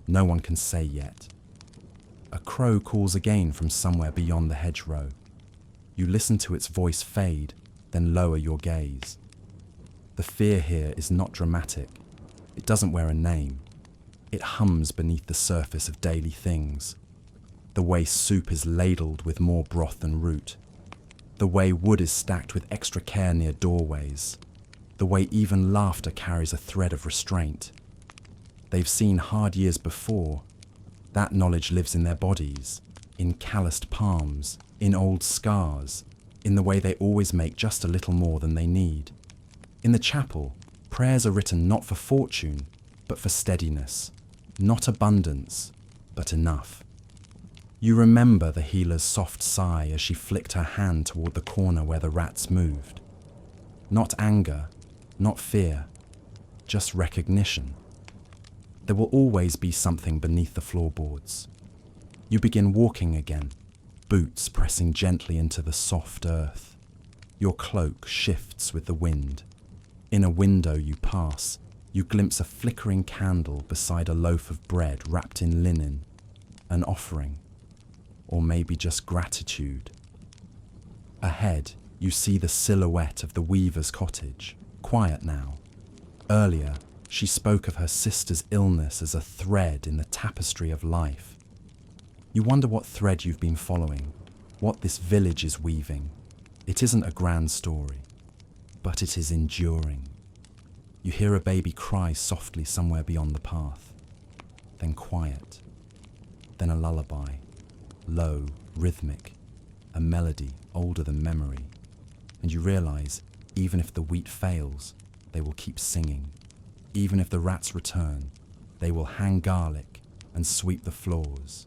No one can say yet. A crow calls again from somewhere beyond the hedgerow. You listen to its voice fade, then lower your gaze. The fear here is not dramatic. It doesn't wear a name. It hums beneath the surface of daily things. The way soup is ladled with more broth than root. The way wood is stacked with extra care near doorways. The way even laughter carries a thread of restraint. They've seen hard years before. That knowledge lives in their bodies, in calloused palms, in old scars, in the way they always make just a little more than they need. In the chapel, prayers are written not for fortune, but for steadiness. Not abundance, but enough. You remember the healer's soft sigh as she flicked her hand toward the corner where the rats moved. Not anger, not fear, just recognition. There will always be something beneath the floorboards. You begin walking again, boots pressing gently into the soft earth. Your cloak shifts with the wind. In a window you pass, you glimpse a flickering candle beside a loaf of bread wrapped in linen. an offering, or maybe just gratitude. Ahead, you see the silhouette of the weaver's cottage, quiet now. Earlier, she spoke of her sister's illness as a thread in the tapestry of life. You wonder what thread you've been following, what this village is weaving. It isn't a grand story, but it is enduring. You hear a baby cry softly somewhere beyond the path, then quiet, then a lullaby, low, rhythmic, a melody older than memory, and you realize even if the wheat fails, they will keep singing. Even if the rats return, they will hang garlic and sweep the floors.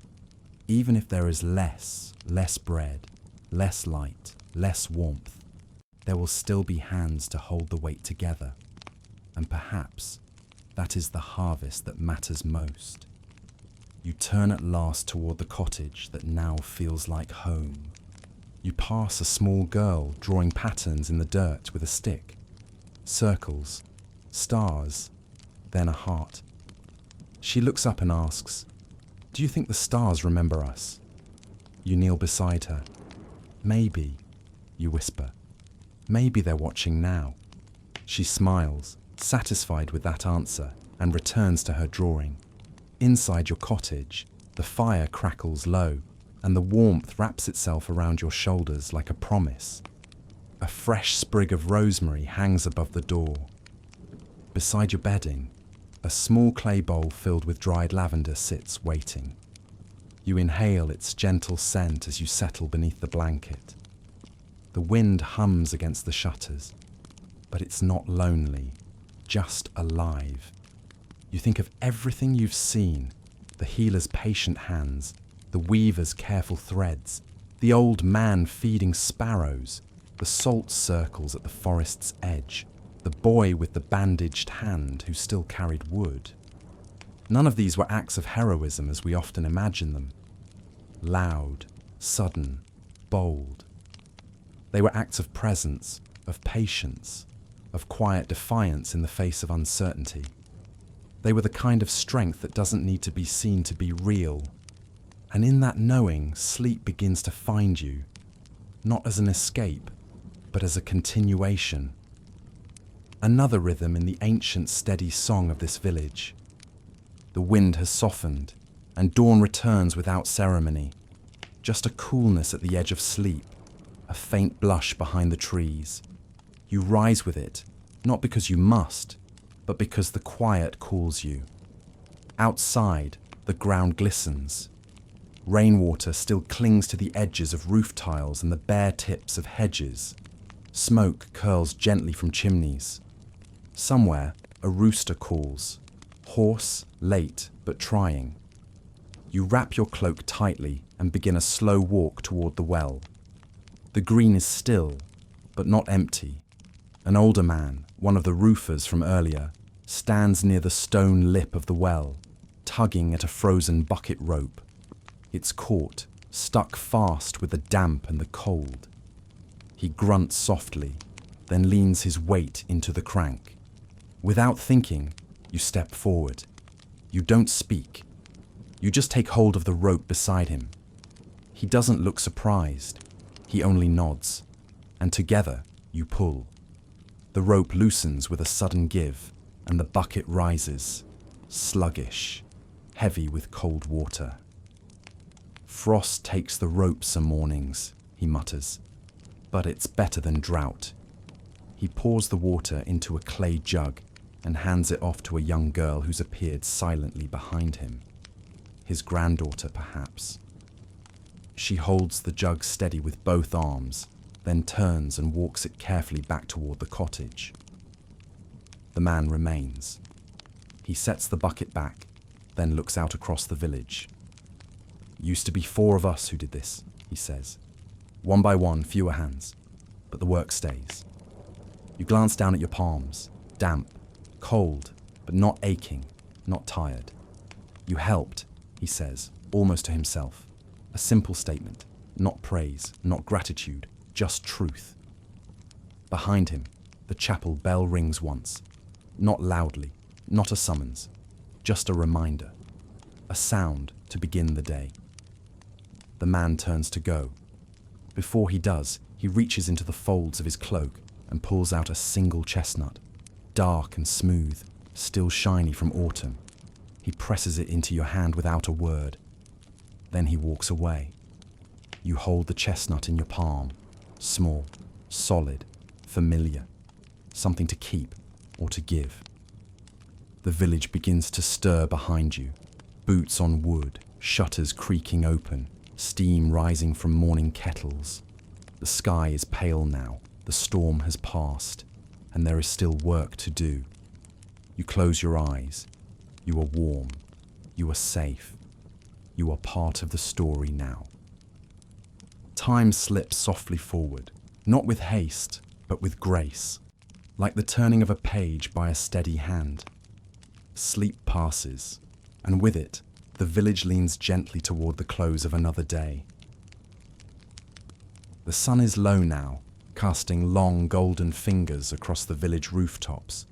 Even if there is less bread, less light, less warmth, there will still be hands to hold the weight together. And perhaps that is the harvest that matters most. You turn at last toward the cottage that now feels like home. You pass a small girl drawing patterns in the dirt with a stick. Circles, stars, then a heart. She looks up and asks, "Do you think the stars remember us?" You kneel beside her. "Maybe," you whisper. "Maybe they're watching now." She smiles, satisfied with that answer, and returns to her drawing. Inside your cottage, the fire crackles low, and the warmth wraps itself around your shoulders like a promise. A fresh sprig of rosemary hangs above the door. Beside your bedding, a small clay bowl filled with dried lavender sits waiting. You inhale its gentle scent as you settle beneath the blanket. The wind hums against the shutters, but it's not lonely, just alive. You think of everything you've seen, the healer's patient hands, the weaver's careful threads, the old man feeding sparrows, the salt circles at the forest's edge, the boy with the bandaged hand who still carried wood. None of these were acts of heroism as we often imagine them. Loud, sudden, bold. They were acts of presence, of patience, of quiet defiance in the face of uncertainty. They were the kind of strength that doesn't need to be seen to be real. And in that knowing, sleep begins to find you, not as an escape, but as a continuation. Another rhythm in the ancient steady song of this village. The wind has softened, and dawn returns without ceremony. Just a coolness at the edge of sleep, a faint blush behind the trees. You rise with it, not because you must, but because the quiet calls you. Outside, the ground glistens. Rainwater still clings to the edges of roof tiles and the bare tips of hedges. Smoke curls gently from chimneys. Somewhere, a rooster calls, hoarse, late, but trying. You wrap your cloak tightly and begin a slow walk toward the well. The green is still, but not empty. An older man, one of the roofers from earlier, stands near the stone lip of the well, tugging at a frozen bucket rope. It's caught, stuck fast with the damp and the cold. He grunts softly, then leans his weight into the crank. Without thinking, you step forward. You don't speak. You just take hold of the rope beside him. He doesn't look surprised. He only nods. And together, you pull. The rope loosens with a sudden give, and the bucket rises, sluggish, heavy with cold water. Frost takes the rope some mornings, he mutters, but it's better than drought. He pours the water into a clay jug and hands it off to a young girl who's appeared silently behind him. His granddaughter, perhaps. She holds the jug steady with both arms, then turns and walks it carefully back toward the cottage. The man remains. He sets the bucket back, then looks out across the village. "Used to be 4 of us who did this," he says. "One by one, fewer hands, but the work stays." You glance down at your palms, damp, cold, but not aching, not tired. "You helped," he says, almost to himself. A simple statement, not praise, not gratitude, just truth. Behind him, the chapel bell rings once, not loudly, not a summons, just a reminder. a sound to begin the day. The man turns to go. Before he does, he reaches into the folds of his cloak and pulls out a single chestnut, dark and smooth, still shiny from autumn. He presses it into your hand without a word. Then he walks away. You hold the chestnut in your palm, small, solid, familiar, something to keep or to give. The village begins to stir behind you, boots on wood, shutters creaking open, steam rising from morning kettles. The sky is pale now, the storm has passed, and there is still work to do. You close your eyes. You are warm. You are safe. You are part of the story now. Time slips softly forward, not with haste, but with grace, like the turning of a page by a steady hand. Sleep passes, and with it, the village leans gently toward the close of another day. The sun is low now, casting long golden fingers across the village rooftops.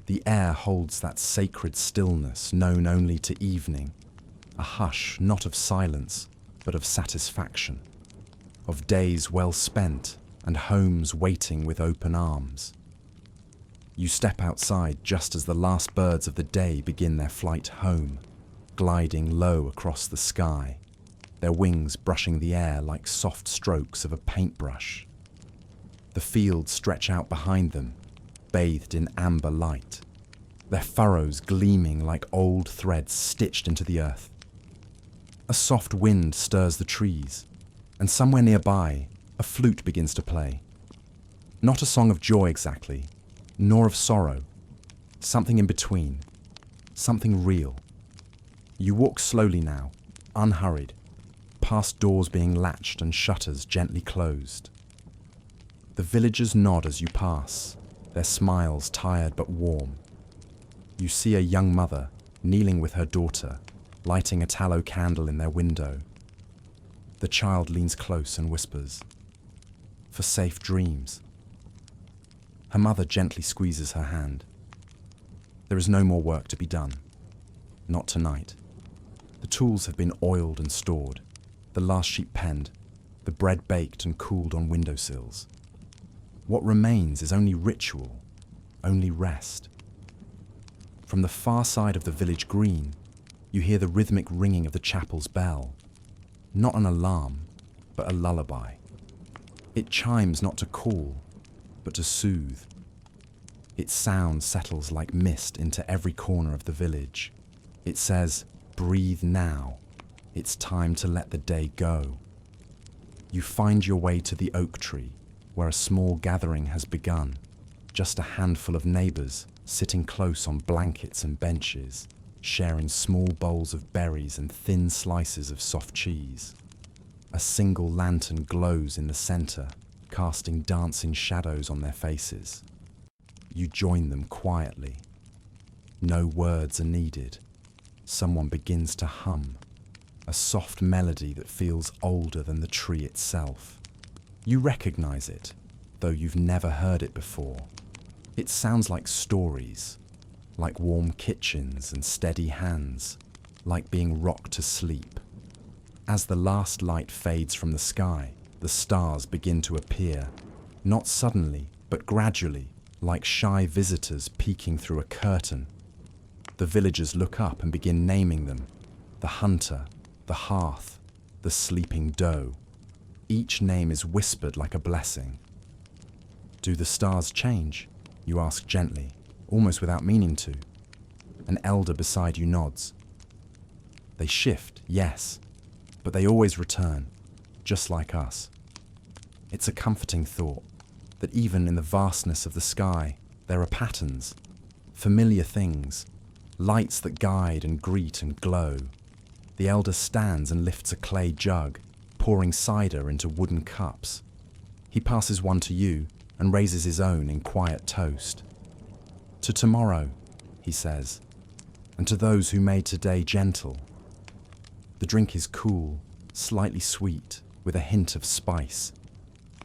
The air holds that sacred stillness known only to evening, a hush not of silence, but of satisfaction, of days well spent and homes waiting with open arms. You step outside just as the last birds of the day begin their flight home, gliding low across the sky, their wings brushing the air like soft strokes of a paintbrush. The fields stretch out behind them, bathed in amber light, their furrows gleaming like old threads stitched into the earth. A soft wind stirs the trees, and somewhere nearby, a flute begins to play. Not a song of joy exactly, nor of sorrow, something in between, something real. You walk slowly now, unhurried, past doors being latched and shutters gently closed. The villagers nod as you pass, their smiles tired but warm. You see a young mother kneeling with her daughter, lighting a tallow candle in their window. The child leans close and whispers, "For safe dreams." Her mother gently squeezes her hand. There is no more work to be done. Not tonight. The tools have been oiled and stored, the last sheep penned, the bread baked and cooled on windowsills. What remains is only ritual, only rest. From the far side of the village green, you hear the rhythmic ringing of the chapel's bell. Not an alarm, but a lullaby. It chimes not to call, but to soothe. Its sound settles like mist into every corner of the village. It says, "Breathe now. It's time to let the day go." You find your way to the oak tree, where a small gathering has begun. Just a handful of neighbours sitting close on blankets and benches, sharing small bowls of berries and thin slices of soft cheese. A single lantern glows in the centre, casting dancing shadows on their faces. You join them quietly. No words are needed. Someone begins to hum, a soft melody that feels older than the tree itself. You recognise it, though you've never heard it before. It sounds like stories, like warm kitchens and steady hands, like being rocked to sleep. As the last light fades from the sky, the stars begin to appear, not suddenly, but gradually, like shy visitors peeking through a curtain. The villagers look up and begin naming them: the hunter, the hearth, the sleeping doe. Each name is whispered like a blessing. "Do the stars change?" you ask gently, almost without meaning to. An elder beside you nods. They shift, yes, but they always return, just like us. It's a comforting thought that even in the vastness of the sky, there are patterns, familiar things, lights that guide and greet and glow. The elder stands and lifts a clay jug, pouring cider into wooden cups. He passes one to you and raises his own in quiet toast. "To tomorrow," he says, "and to those who made today gentle." The drink is cool, slightly sweet, with a hint of spice.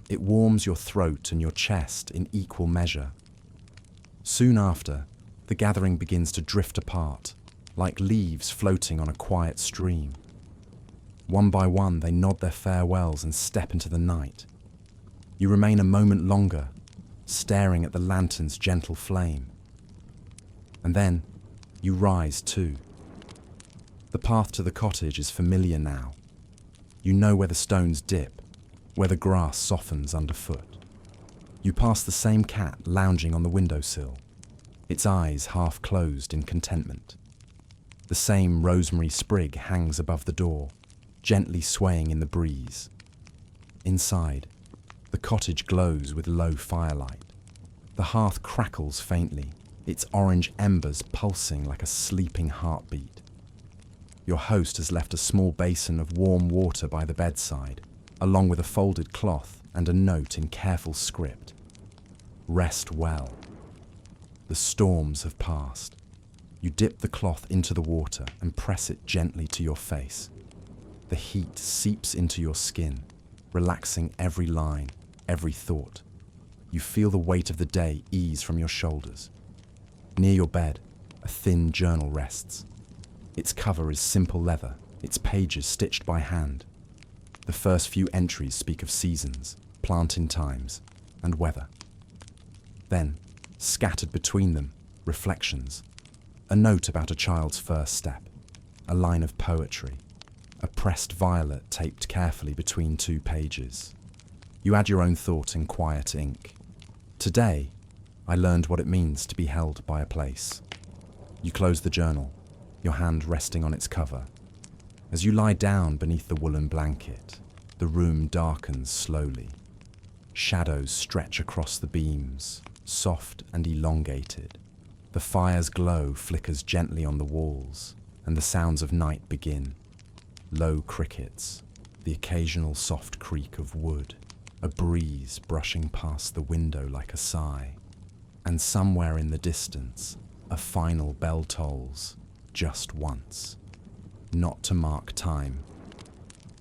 It warms your throat and your chest in equal measure. Soon after, the gathering begins to drift apart, like leaves floating on a quiet stream. One by one, they nod their farewells and step into the night. You remain a moment longer, staring at the lantern's gentle flame. And then, you rise too. The path to the cottage is familiar now. You know where the stones dip, where the grass softens underfoot. You pass the same cat lounging on the windowsill, its eyes half closed in contentment. The same rosemary sprig hangs above the door, gently swaying in the breeze. Inside, the cottage glows with low firelight. The hearth crackles faintly, its orange embers pulsing like a sleeping heartbeat. Your host has left a small basin of warm water by the bedside, along with a folded cloth and a note in careful script. Rest well. The storms have passed. You dip the cloth into the water and press it gently to your face. The heat seeps into your skin, relaxing every line, every thought. You feel the weight of the day ease from your shoulders. Near your bed, a thin journal rests. Its cover is simple leather, its pages stitched by hand. The first few entries speak of seasons, planting times, and weather. Then, scattered between them, reflections. A note about a child's first step, a line of poetry, a pressed violet taped carefully between 2 pages. You add your own thought in quiet ink. Today, I learned what it means to be held by a place. You close the journal, your hand resting on its cover. As you lie down beneath the woolen blanket, the room darkens slowly. Shadows stretch across the beams, soft and elongated. The fire's glow flickers gently on the walls, and the sounds of night begin. Low crickets, the occasional soft creak of wood, a breeze brushing past the window like a sigh. And somewhere in the distance, a final bell tolls, just once. Not to mark time,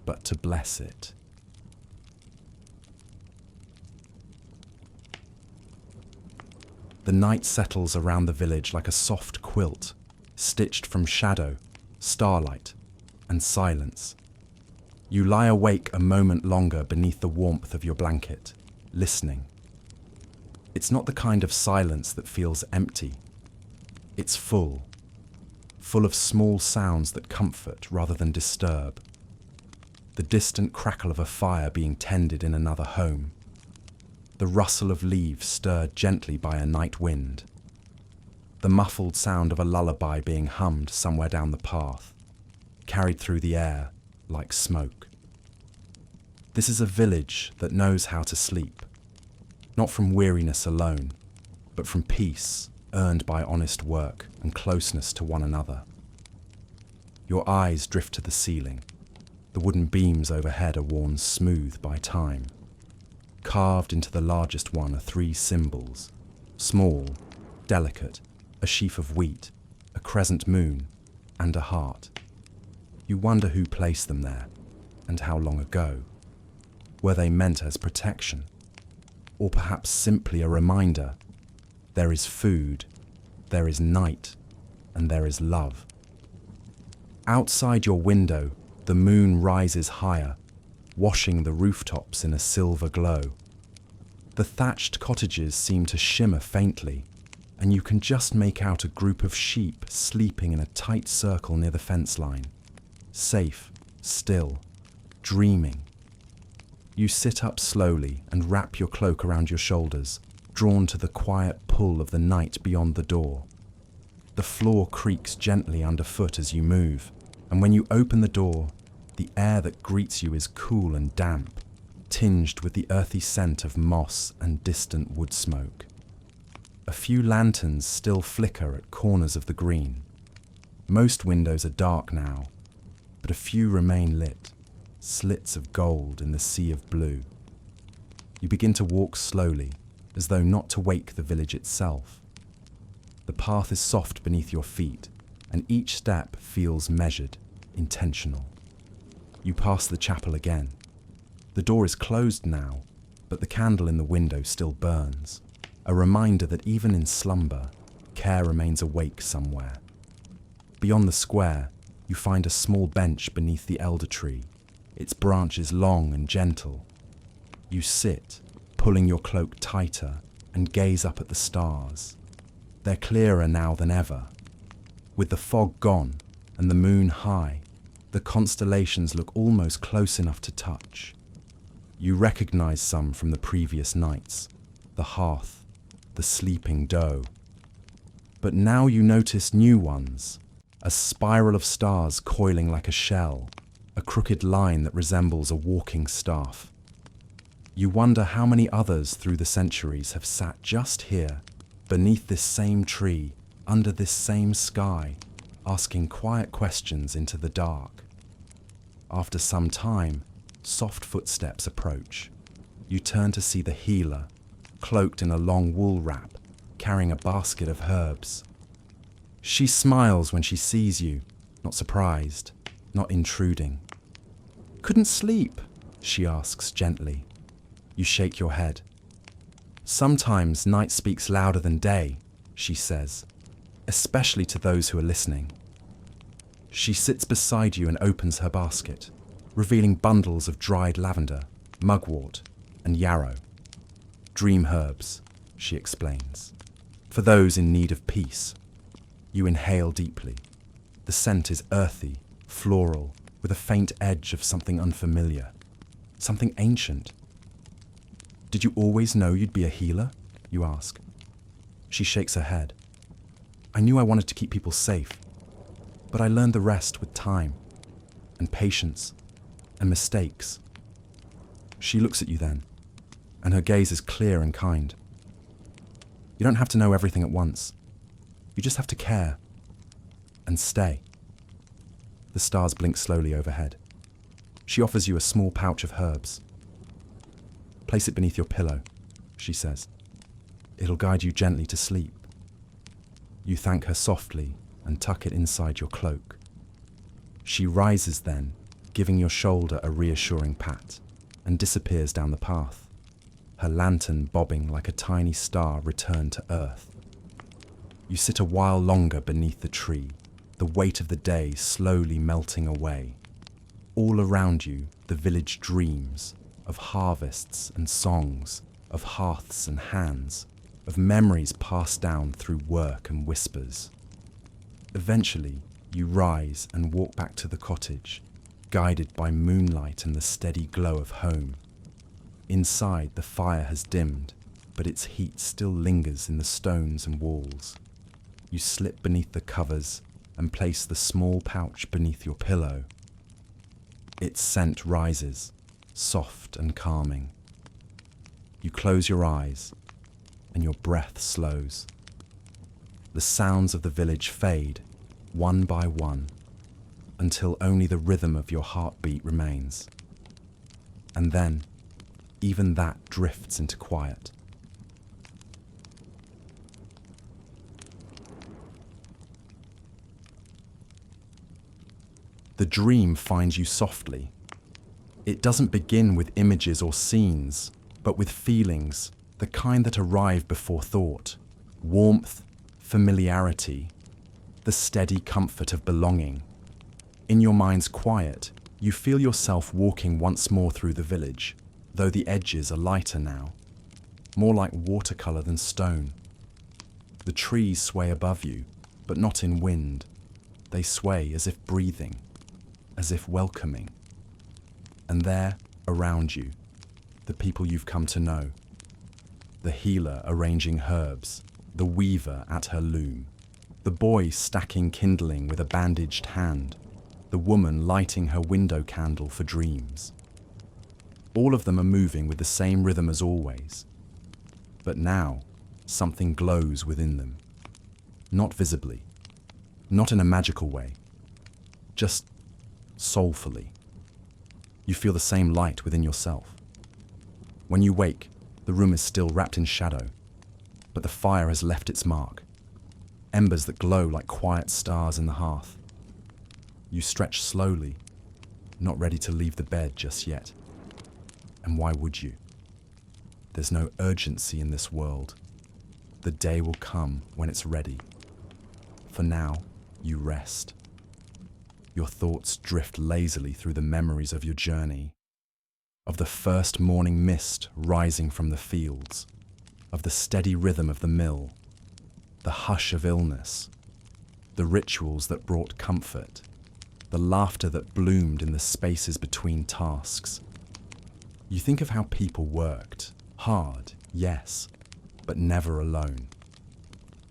but to bless it. The night settles around the village like a soft quilt, stitched from shadow, starlight, and silence. You lie awake a moment longer beneath the warmth of your blanket, listening. It's not the kind of silence that feels empty. It's full of small sounds that comfort rather than disturb. The distant crackle of a fire being tended in another home. The rustle of leaves stirred gently by a night wind. The muffled sound of a lullaby being hummed somewhere down the path, carried through the air like smoke. This is a village that knows how to sleep, not from weariness alone, but from peace earned by honest work and closeness to one another. Your eyes drift to the ceiling. The wooden beams overhead are worn smooth by time. Carved into the largest one are 3 symbols, small, delicate, a sheaf of wheat, a crescent moon, and a heart. You wonder who placed them there, and how long ago. Were they meant as protection? Or perhaps simply a reminder? There is food, there is night, and there is love. Outside your window, the moon rises higher, washing the rooftops in a silver glow. The thatched cottages seem to shimmer faintly, and you can just make out a group of sheep sleeping in a tight circle near the fence line. Safe, still, dreaming. You sit up slowly and wrap your cloak around your shoulders, drawn to the quiet pull of the night beyond the door. The floor creaks gently underfoot as you move, and when you open the door, the air that greets you is cool and damp, tinged with the earthy scent of moss and distant wood smoke. A few lanterns still flicker at corners of the green. Most windows are dark now, but a few remain lit, slits of gold in the sea of blue. You begin to walk slowly, as though not to wake the village itself. The path is soft beneath your feet, and each step feels measured, intentional. You pass the chapel again. The door is closed now, but the candle in the window still burns, a reminder that even in slumber, care remains awake somewhere. Beyond the square, you find a small bench beneath the elder tree, its branches long and gentle. You sit, pulling your cloak tighter, and gaze up at the stars. They're clearer now than ever. With the fog gone and the moon high, the constellations look almost close enough to touch. You recognize some from the previous nights, the Hearth, the sleeping doe. But now you notice new ones, a spiral of stars coiling like a shell, a crooked line that resembles a walking staff. You wonder how many others through the centuries have sat just here, beneath this same tree, under this same sky, asking quiet questions into the dark. After some time, soft footsteps approach. You turn to see the healer, cloaked in a long wool wrap, carrying a basket of herbs. She smiles when she sees you, not surprised, not intruding. "Couldn't sleep?" she asks gently. You shake your head. "Sometimes night speaks louder than day," she says, "especially to those who are listening." She sits beside you and opens her basket, revealing bundles of dried lavender, mugwort, and yarrow. "Dream herbs," she explains, "for those in need of peace." You inhale deeply. The scent is earthy, floral, with a faint edge of something unfamiliar, something ancient. "Did you always know you'd be a healer?" you ask. She shakes her head. "I knew I wanted to keep people safe, but I learned the rest with time, and patience, and mistakes." She looks at you then, and her gaze is clear and kind. "You don't have to know everything at once. You just have to care, and stay." The stars blink slowly overhead. She offers you a small pouch of herbs. "Place it beneath your pillow," she says. "It'll guide you gently to sleep." You thank her softly and tuck it inside your cloak. She rises then, giving your shoulder a reassuring pat, and disappears down the path, her lantern bobbing like a tiny star returned to earth. You sit a while longer beneath the tree, the weight of the day slowly melting away. All around you, the village dreams of harvests and songs, of hearths and hands, of memories passed down through work and whispers. Eventually, you rise and walk back to the cottage, guided by moonlight and the steady glow of home. Inside, the fire has dimmed, but its heat still lingers in the stones and walls. You slip beneath the covers and place the small pouch beneath your pillow. Its scent rises, soft and calming. You close your eyes, and your breath slows. The sounds of the village fade, one by one, until only the rhythm of your heartbeat remains. And then, even that drifts into quiet. The dream finds you softly. It doesn't begin with images or scenes, but with feelings, the kind that arrive before thought. Warmth, familiarity, the steady comfort of belonging. In your mind's quiet, you feel yourself walking once more through the village, though the edges are lighter now, more like watercolor than stone. The trees sway above you, but not in wind. They sway as if breathing, as if welcoming. And there, around you, the people you've come to know. The healer arranging herbs, the weaver at her loom, the boy stacking kindling with a bandaged hand, the woman lighting her window candle for dreams. All of them are moving with the same rhythm as always. But now, something glows within them. Not visibly, not in a magical way, just soulfully. You feel the same light within yourself. When you wake, the room is still wrapped in shadow, but the fire has left its mark. Embers that glow like quiet stars in the hearth. You stretch slowly, not ready to leave the bed just yet. And why would you? There's no urgency in this world. The day will come when it's ready. For now, You rest. Your thoughts drift lazily through the memories of your journey, of the first morning mist rising from the fields, of the steady rhythm of the mill, the hush of illness, the rituals that brought comfort, the laughter that bloomed in the spaces between tasks. You think of how people worked, hard, yes, but never alone.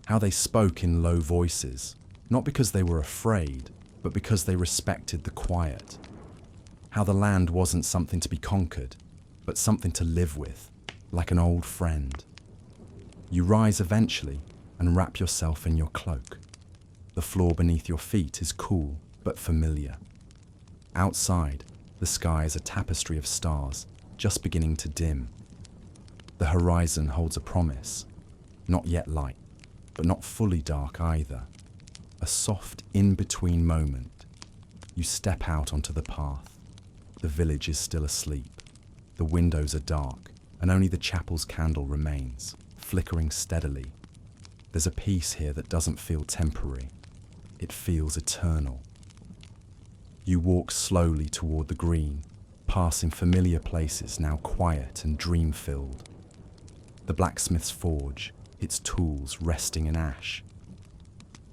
How they spoke in low voices, not because they were afraid, but because they respected the quiet. How the land wasn't something to be conquered, but something to live with, like an old friend. You rise eventually and wrap yourself in your cloak. The floor beneath your feet is cool but familiar. Outside, the sky is a tapestry of stars, just beginning to dim. The horizon holds a promise, not yet light, but not fully dark either. A soft in-between moment. You step out onto the path. The village is still asleep. The windows are dark, and only the chapel's candle remains, flickering steadily. There's a peace here that doesn't feel temporary. It feels eternal. You walk slowly toward the green, passing familiar places now quiet and dream-filled. The blacksmith's forge, its tools resting in ash.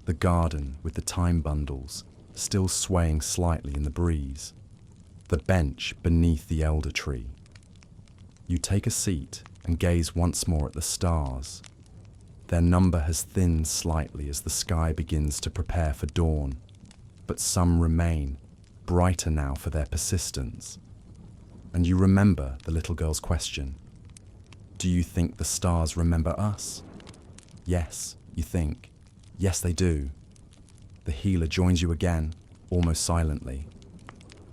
The garden with the time bundles, still swaying slightly in the breeze. The bench beneath the elder tree. You take a seat and gaze once more at the stars. Their number has thinned slightly as the sky begins to prepare for dawn, but some remain, brighter now for their persistence. And you remember the little girl's question. Do you think the stars remember us? Yes, you think. Yes, they do. The healer joins you again, almost silently.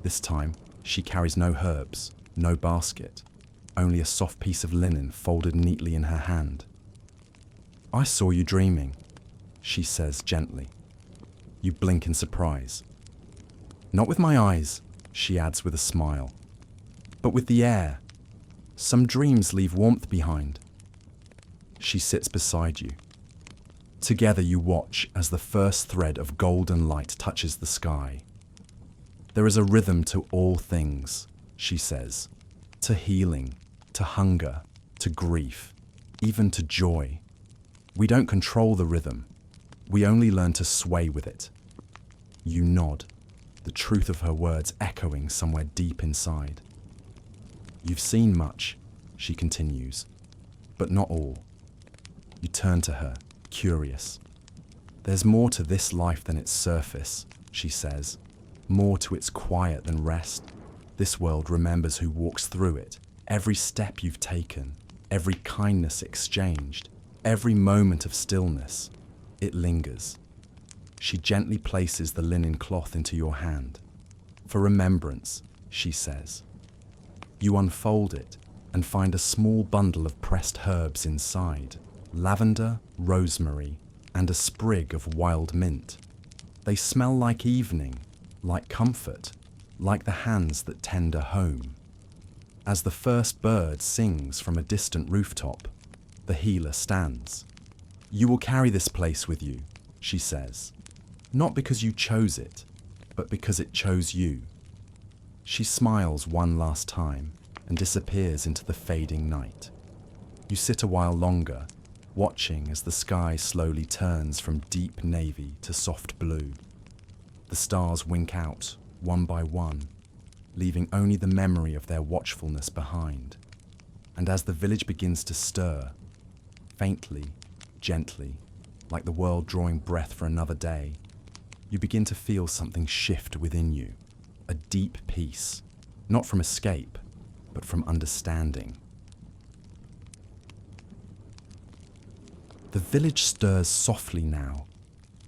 This time, she carries no herbs, no basket, only a soft piece of linen folded neatly in her hand. I saw you dreaming, she says gently. You blink in surprise. Not with my eyes, she adds with a smile, but with the air. Some dreams leave warmth behind. She sits beside you. Together you watch as the first thread of golden light touches the sky. There is a rhythm to all things, she says, to healing, to hunger, to grief, even to joy. We don't control the rhythm. We only learn to sway with it. You nod, the truth of her words echoing somewhere deep inside. You've seen much, she continues, but not all. You turn to her, curious. There's more to this life than its surface, she says, more to its quiet than rest. This world remembers who walks through it, every step you've taken, every kindness exchanged, every moment of stillness. It lingers. She gently places the linen cloth into your hand. For remembrance, she says. You unfold it and find a small bundle of pressed herbs inside, lavender, rosemary, and a sprig of wild mint. They smell like evening, like comfort, like the hands that tend a home. As the first bird sings from a distant rooftop, the healer stands. You will carry this place with you, she says, not because you chose it, but because it chose you. She smiles one last time and disappears into the fading night. You sit a while longer, watching as the sky slowly turns from deep navy to soft blue. The stars wink out, one by one, leaving only the memory of their watchfulness behind. And as the village begins to stir, faintly, gently, like the world drawing breath for another day, you begin to feel something shift within you, a deep peace, not from escape, but from understanding. The village stirs softly now,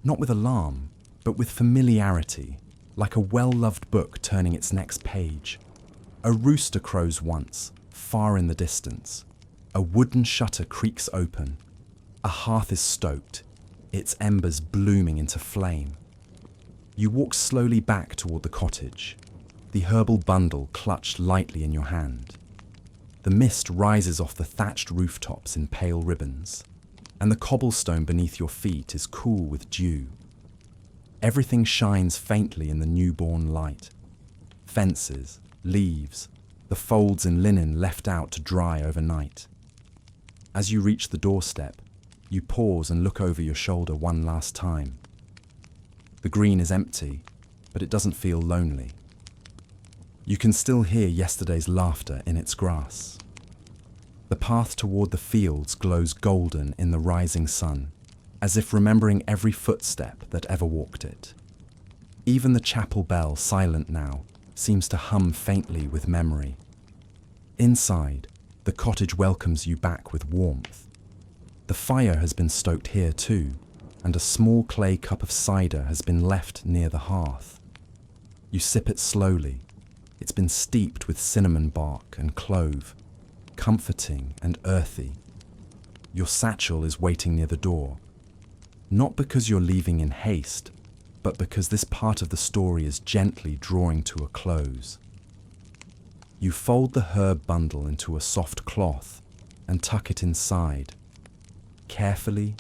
not with alarm, but with familiarity, like a well-loved book turning its next page. A rooster crows once, far in the distance. A wooden shutter creaks open. A hearth is stoked, its embers blooming into flame. You walk slowly back toward the cottage, the herbal bundle clutched lightly in your hand. The mist rises off the thatched rooftops in pale ribbons, and the cobblestone beneath your feet is cool with dew. Everything shines faintly in the newborn light. Fences, leaves, the folds in linen left out to dry overnight. As you reach the doorstep, you pause and look over your shoulder one last time. The green is empty, but it doesn't feel lonely. You can still hear yesterday's laughter in its grass. The path toward the fields glows golden in the rising sun, as if remembering every footstep that ever walked it. Even the chapel bell, silent now, seems to hum faintly with memory. Inside, the cottage welcomes you back with warmth. The fire has been stoked here too, and a small clay cup of cider has been left near the hearth. You sip it slowly. It's been steeped with cinnamon bark and clove, comforting and earthy. Your satchel is waiting near the door, not because you're leaving in haste, but because this part of the story is gently drawing to a close. You fold the herb bundle into a soft cloth and tuck it inside, carefully,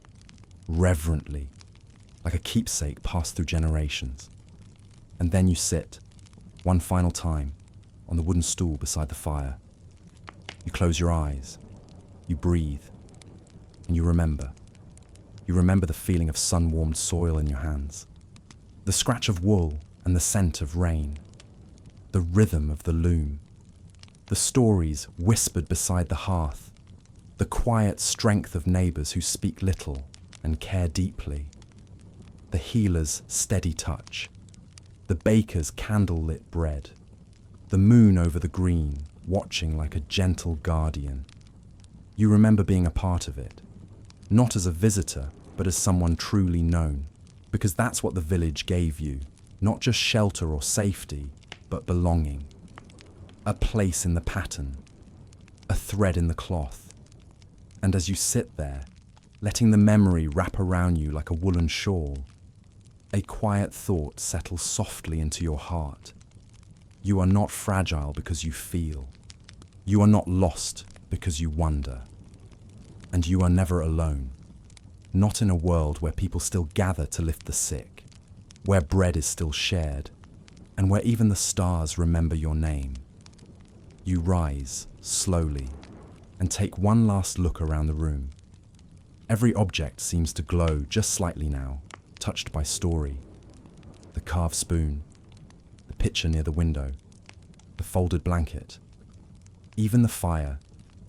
reverently, like a keepsake passed through generations. And then you sit, one final time, on the wooden stool beside the fire. You close your eyes, you breathe, and you remember. You remember the feeling of sun-warmed soil in your hands, the scratch of wool and the scent of rain, the rhythm of the loom, the stories whispered beside the hearth, the quiet strength of neighbours who speak little and care deeply, the healer's steady touch, the baker's candle-lit bread, the moon over the green, watching like a gentle guardian. You remember being a part of it, not as a visitor, but as someone truly known, because that's what the village gave you, not just shelter or safety, but belonging. A place in the pattern, a thread in the cloth. And as you sit there, letting the memory wrap around you like a woolen shawl, a quiet thought settles softly into your heart. You are not fragile because you feel. You are not lost because you wonder. And you are never alone. Not in a world where people still gather to lift the sick, where bread is still shared, and where even the stars remember your name. You rise slowly and take one last look around the room. Every object seems to glow just slightly now, touched by story. The carved spoon, the picture near the window, the folded blanket, even the fire,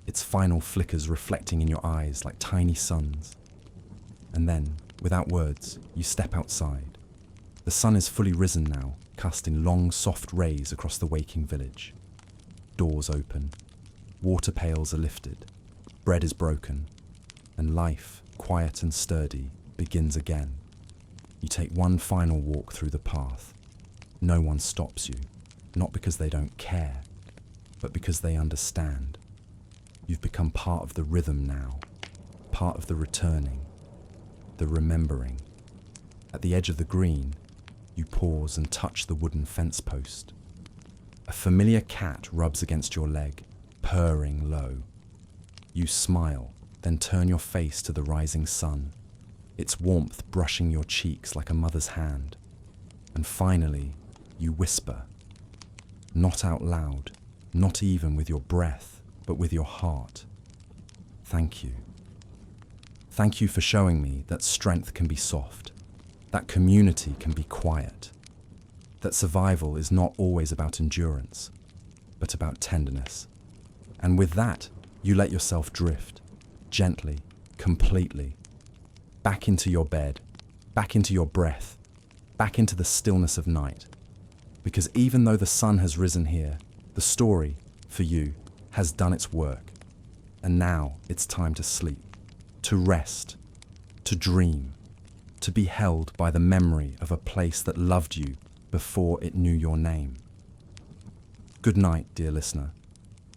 its final flickers reflecting in your eyes like tiny suns. And then, without words, you step outside. The sun is fully risen now, casting long, soft rays across the waking village. Doors open, water pails are lifted, bread is broken, and life, quiet and sturdy, begins again. You take one final walk through the path. No one stops you, not because they don't care, but because they understand. You've become part of the rhythm now, part of the returning, the remembering. At the edge of the green, you pause and touch the wooden fence post. A familiar cat rubs against your leg, purring low. You smile, then turn your face to the rising sun, its warmth brushing your cheeks like a mother's hand. And finally, you whisper, not out loud, not even with your breath, but with your heart. Thank you. Thank you for showing me that strength can be soft, that community can be quiet, that survival is not always about endurance, but about tenderness. And with that, you let yourself drift, gently, completely, back into your bed, back into your breath, back into the stillness of night. Because even though the sun has risen here, the story, for you, has done its work. And now it's time to sleep, to rest, to dream, to be held by the memory of a place that loved you before it knew your name. Good night, dear listener.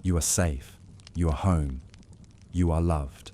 You are safe, you are home, you are loved.